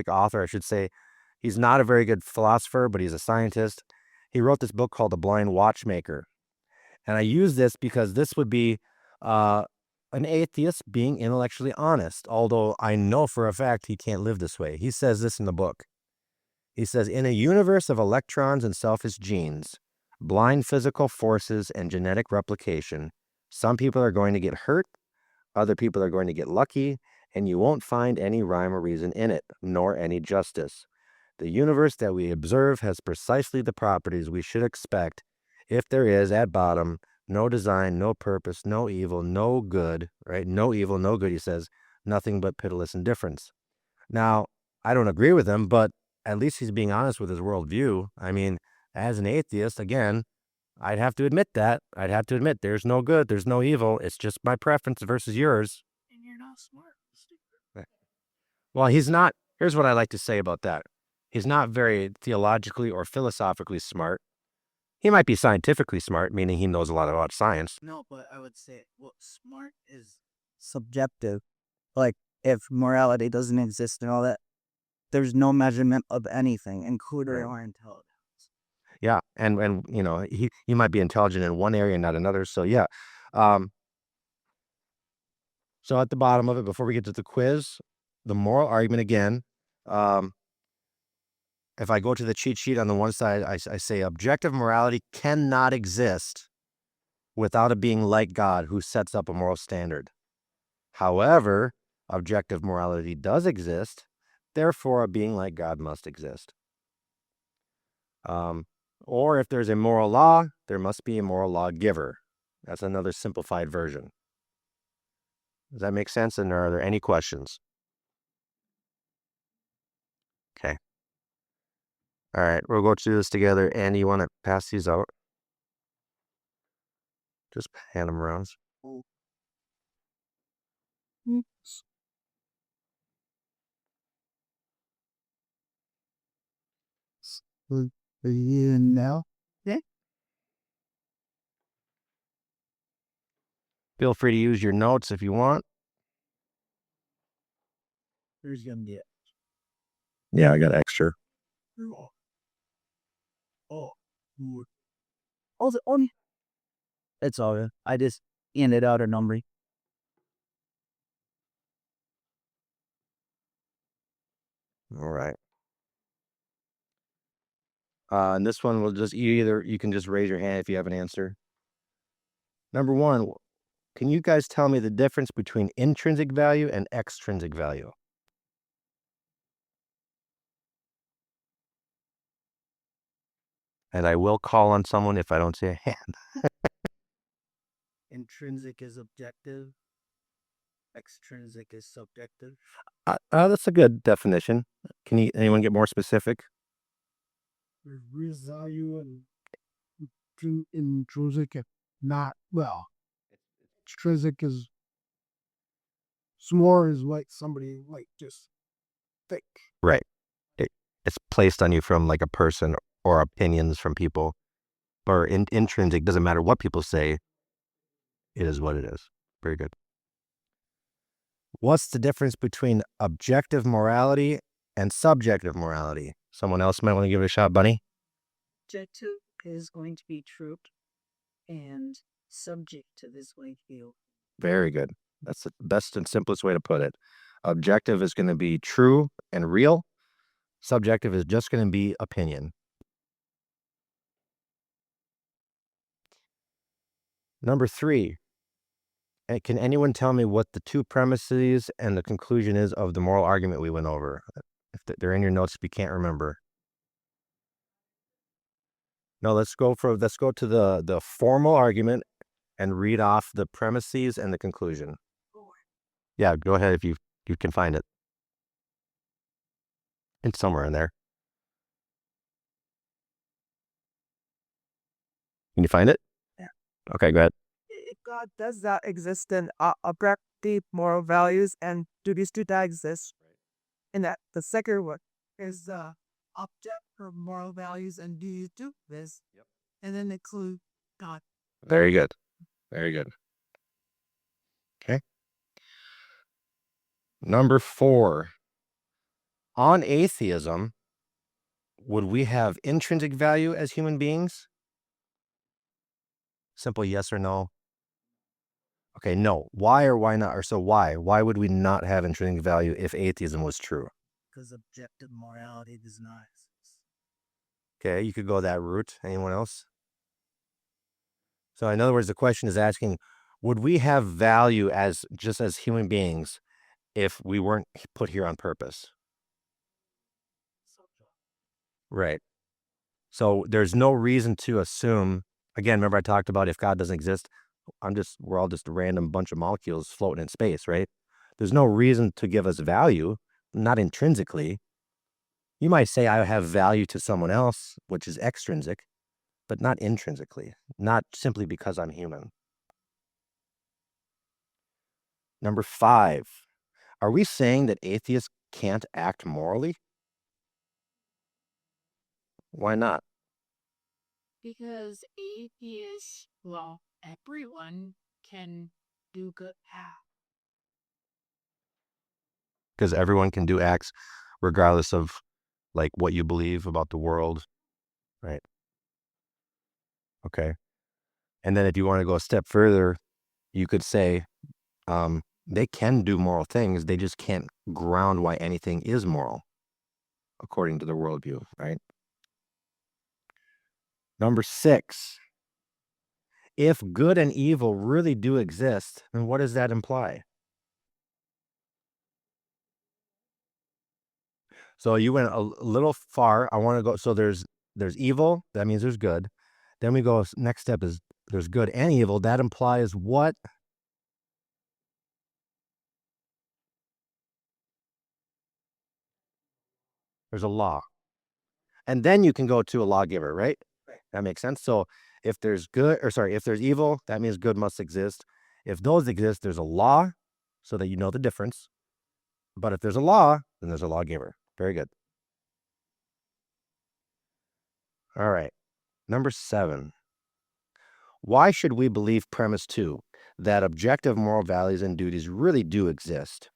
author, I should say. He's not a very good philosopher, but he's a scientist. He wrote this book called The Blind Watchmaker. And I use this because this would be an atheist being intellectually honest, although I know for a fact he can't live this way. He says this in the book. He says, in a universe of electrons and selfish genes, blind physical forces and genetic replication, some people are going to get hurt, other people are going to get lucky, and you won't find any rhyme or reason in it, nor any justice. The universe that we observe has precisely the properties we should expect if there is, at bottom, no design, no purpose, no evil, no good, right? No evil, no good, he says, nothing but pitiless indifference. Now, I don't agree with him, but at least he's being honest with his worldview. I mean, as an atheist, again, I'd have to admit that. I'd have to admit there's no good, there's no evil. It's just my preference versus yours. And you're not smart. Stupid. Well, he's not. Here's what I like to say about that. He's not very theologically or philosophically smart. He might be scientifically smart, meaning he knows a lot about science. No, but I would say, well, smart is subjective? Like, if morality doesn't exist and all that, there's no measurement of anything, including our intelligence. Yeah, and he might be intelligent in one area and not another. So yeah. So at the bottom of it, before we get to the quiz, the moral argument again. If I go to the cheat sheet on the one side, I say objective morality cannot exist without a being like God who sets up a moral standard. However, objective morality does exist. Therefore, a being like God must exist. Or if there's a moral law, there must be a moral lawgiver. That's another simplified version. Does that make sense? And are there any questions? Okay. All right, we'll go through this together. Andy, you want to pass these out? Just hand them around. the here and now. Feel free to use your notes if you want. Who's gonna get? Yeah, I got extra. Oh, good. Also, it's all good. I just ended out a number. All right. And this one will just you can just raise your hand if you have an answer. Number one, can you guys tell me the difference between intrinsic value and extrinsic value? And I will call on someone if I don't see a hand. Intrinsic is objective. Extrinsic is subjective. That's a good definition. Can anyone get more specific? There's real value and intrinsic and not well. Extrinsic is more is like somebody like just think. Right. It's placed on you from like a person or opinions from people. Or intrinsic, doesn't matter what people say. It is what it is. Very good. What's the difference between objective morality and subjective morality? Someone else might want to give it a shot, Bunny. Objective is going to be true, and subjective is going to be Very good. That's the best and simplest way to put it. Objective is going to be true and real. Subjective is just going to be opinion. Number 3. Can anyone tell me what the 2 premises and the conclusion is of the moral argument we went over? If they're in your notes, if you can't remember. No, let's go to the formal argument and read off the premises and the conclusion. Yeah, go ahead if you can find it. It's somewhere in there. Can you find it? Yeah. Okay, go ahead. If God does not exist, then objective moral values and duties do not exist. And that the second one is object for moral values and duties do this. And then include God. Very good. Very good. Okay. Number 4. On atheism, would we have intrinsic value as human beings? Simple yes or no. Okay, no. Why or why not? Or so why? Why would we not have intrinsic value if atheism was true? Because objective morality does not exist. Okay, you could go that route. Anyone else? So in other words, the question is asking, would we have value just as human beings if we weren't put here on purpose? Right. So there's no reason to assume, again, remember I talked about if God doesn't exist, we're all just a random bunch of molecules floating in space, right? There's no reason to give us value, not intrinsically. You might say I have value to someone else, which is extrinsic, but not intrinsically, not simply because I'm human. Number 5, are we saying that atheists can't act morally? Why not? Because atheists, well, everyone can do good acts. Because everyone can do acts regardless of like what you believe about the world, right? Okay. And then if you want to go a step further, you could say they can do moral things. They just can't ground why anything is moral according to the worldview, right? Number 6, if good and evil really do exist, then what does that imply? So you went a little far. I want to go. So there's evil. That means there's good. Then we go, next step is there's good and evil. That implies what? There's a law. And then you can go to a lawgiver, right? That makes sense. So if there's if there's evil, that means good must exist. If those exist, there's a law so that you know the difference. But if there's a law, then there's a lawgiver. Very good. All right. Number 7. Why should we believe premise 2, that objective moral values and duties really do exist?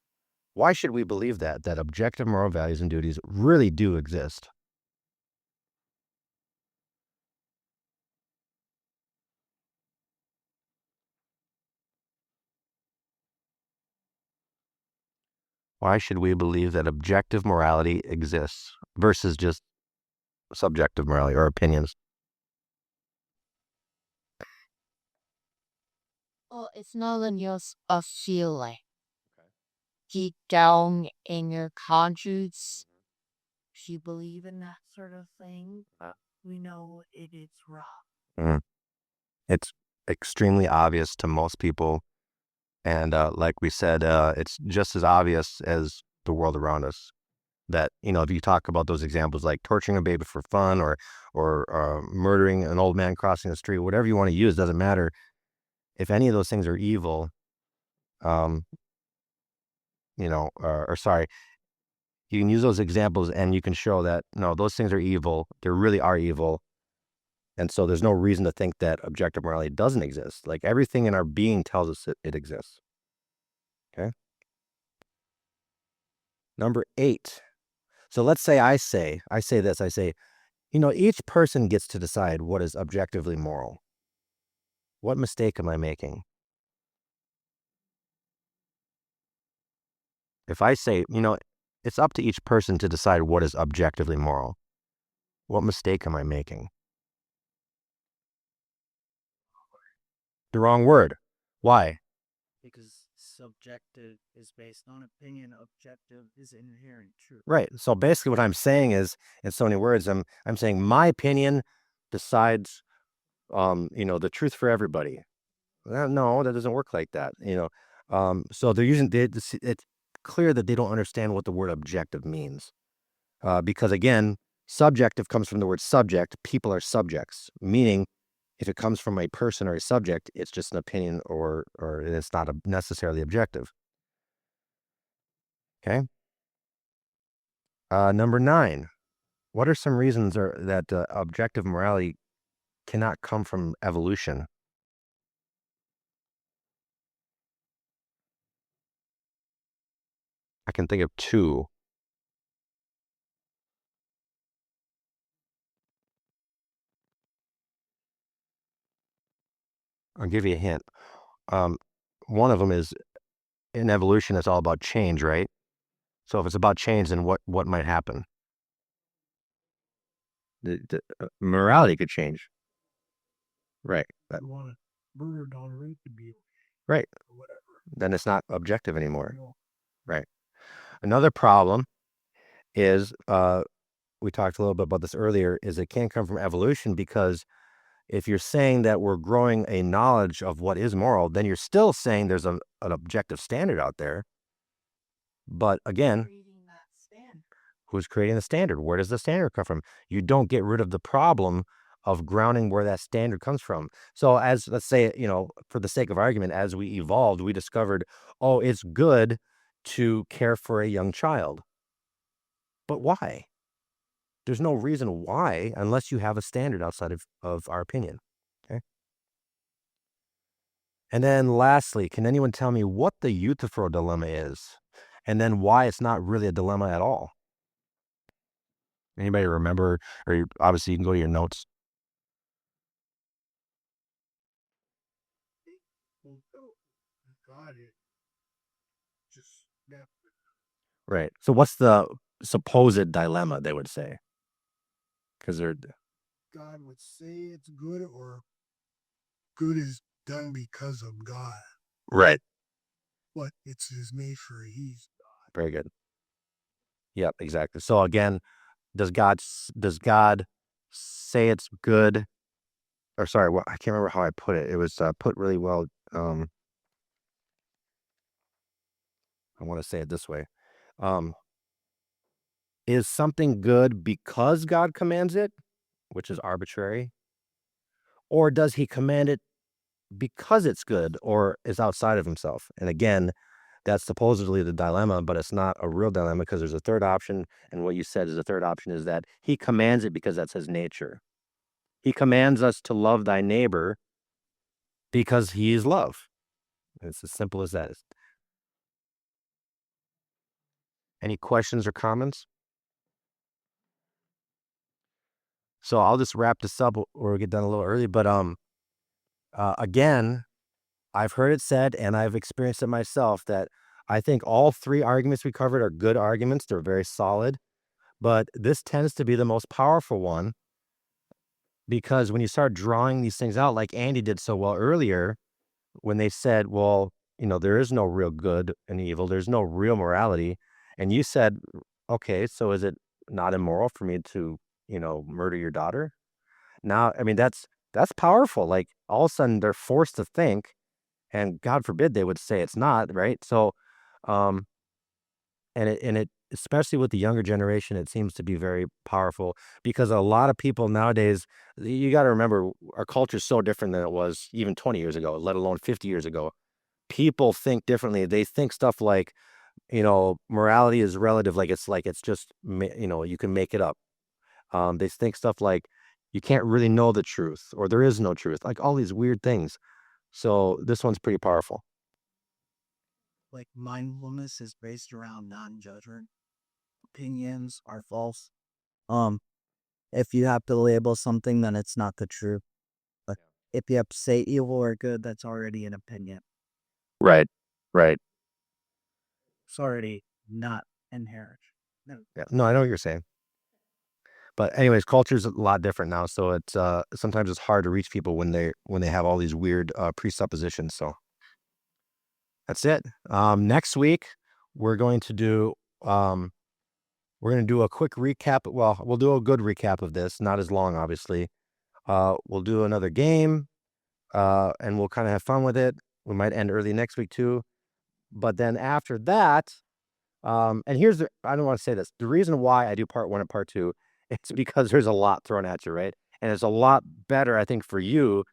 Why should we believe that objective moral values and duties really do exist? Why should we believe that objective morality exists versus just subjective morality or opinions? Well, it's not just a feeling. Deep down in your conscience, if you believe in that sort of thing, we know it is wrong. It's extremely obvious to most people. And like we said, it's just as obvious as the world around us. That, if you talk about those examples like torturing a baby for fun or murdering an old man crossing the street, whatever you want to use, doesn't matter. If any of those things are evil, or sorry, you can use those examples and you can show that, no, those things are evil. They really are evil. And so there's no reason to think that objective morality doesn't exist. Like everything in our being tells us it exists. Okay. Number 8. So let's say I say this, each person gets to decide what is objectively moral. What mistake am I making? If I say, it's up to each person to decide what is objectively moral, what mistake am I making? The wrong word. Why? Because subjective is based on opinion, objective is inherent truth. Right. So basically what I'm saying is, in so many words, I'm saying my opinion decides, the truth for everybody. Well, no, that doesn't work like that. So they're using, it's clear that they don't understand what the word objective means. Because again, subjective comes from the word subject. People are subjects, meaning if it comes from a person or a subject, it's just an opinion or it's not necessarily objective. Okay. Number 9. What are some reasons that objective morality cannot come from evolution? I can think of 2. I'll give you a hint. One of them is in evolution, it's all about change, right? So if it's about change, then what might happen? The morality could change. Right. You want a burger dollar rate to be Right. or whatever. Then it's not objective anymore. No. Right. Another problem is, we talked a little bit about this earlier, is it can't come from evolution because if you're saying that we're growing a knowledge of what is moral, then you're still saying there's an objective standard out there. But again, Reading that stand. who's creating the standard? Where does the standard come from? You don't get rid of the problem of grounding where that standard comes from. So as, let's say, for the sake of argument, as we evolved, we discovered, it's good to care for a young child. But why? There's no reason why, unless you have a standard outside of our opinion. Okay. And then lastly, can anyone tell me what the Euthyphro dilemma is? And then why it's not really a dilemma at all? Anybody remember? Or obviously you can go to your notes. God, it just that Right. So what's the supposed dilemma, they would say? Because they're God would say it's good or good is done because of God, right. but it's his nature. He's Very good. Yep, exactly. So again, does God say it's good? Or sorry, I can't remember how I put it. It was put really well. I want to say it this way. Is something good because God commands it, which is arbitrary? Or does he command it because it's good or is outside of himself? And again, that's supposedly the dilemma, but it's not a real dilemma because there's a third option. And what you said is the third option is that he commands it because that's his nature. He commands us to love thy neighbor because he is love. It's as simple as that. Any questions or comments? So I'll just wrap this up or get done a little early. But again, I've heard it said, and I've experienced it myself, that I think all three arguments we covered are good arguments. They're very solid. But this tends to be the most powerful one, because when you start drawing these things out, like Andy did so well earlier, when they said, well, there is no real good and evil, there's no real morality. And you said, okay, so is it not immoral for me to, murder your daughter? Now, I mean, that's powerful. Like, all of a sudden they're forced to think, and God forbid they would say it's not, right? So, and it especially with the younger generation, it seems to be very powerful, because a lot of people nowadays, you got to remember, our culture is so different than it was even 20 years ago, let alone 50 years ago. People think differently. They think stuff like, morality is relative. Like it's just, you can make it up. They think stuff like you can't really know the truth, or there is no truth, like all these weird things. So this one's pretty powerful. Like, mindfulness is based around non-judgment. Opinions are false. If you have to label something, then it's not the truth. But if you have to say evil or good, that's already an opinion. Right. It's already not inherent. Yeah. No, I know what you're saying. But anyways, culture's a lot different now. So it's sometimes it's hard to reach people when they have all these weird presuppositions. So that's it. Next week we're going to do a quick recap. Well, we'll do a good recap of this, not as long, obviously. We'll do another game, and we'll kind of have fun with it. We might end early next week too. But then after that, and I don't want to say this. The reason why I do part 1 and part 2, it's because there's a lot thrown at you, right? And it's a lot better, I think, for you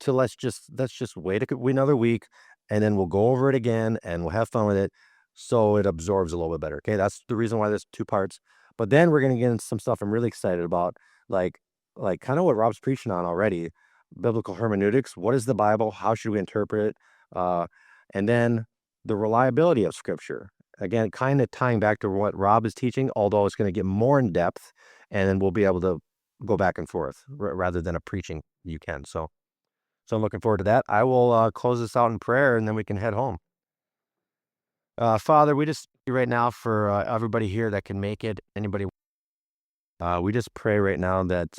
to let's just wait another week, and then we'll go over it again, and we'll have fun with it, so it absorbs a little bit better. Okay, that's the reason why there's 2 parts. But then we're gonna get into some stuff I'm really excited about, like kind of what Rob's preaching on already, biblical hermeneutics. What is the Bible? How should we interpret it? And then the reliability of Scripture. Again, kind of tying back to what Rob is teaching, although it's going to get more in depth, and then we'll be able to go back and forth rather than a preaching you can. So I'm looking forward to that. I will close this out in prayer, and then we can head home. Father, we just thank you right now for everybody here that can make it. Anybody, we just pray right now that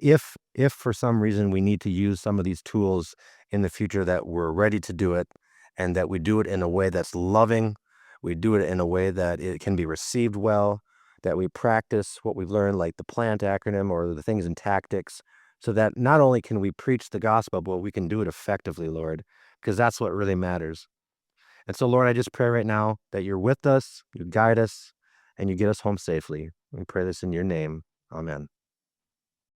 if for some reason we need to use some of these tools in the future, that we're ready to do it, and that we do it in a way that's loving. We do it in a way that it can be received well, that we practice what we've learned, like the PLANT acronym or the things in tactics, so that not only can we preach the gospel, but we can do it effectively, Lord, because that's what really matters. And so, Lord, I just pray right now that you're with us, you guide us, and you get us home safely. We pray this in your name. Amen.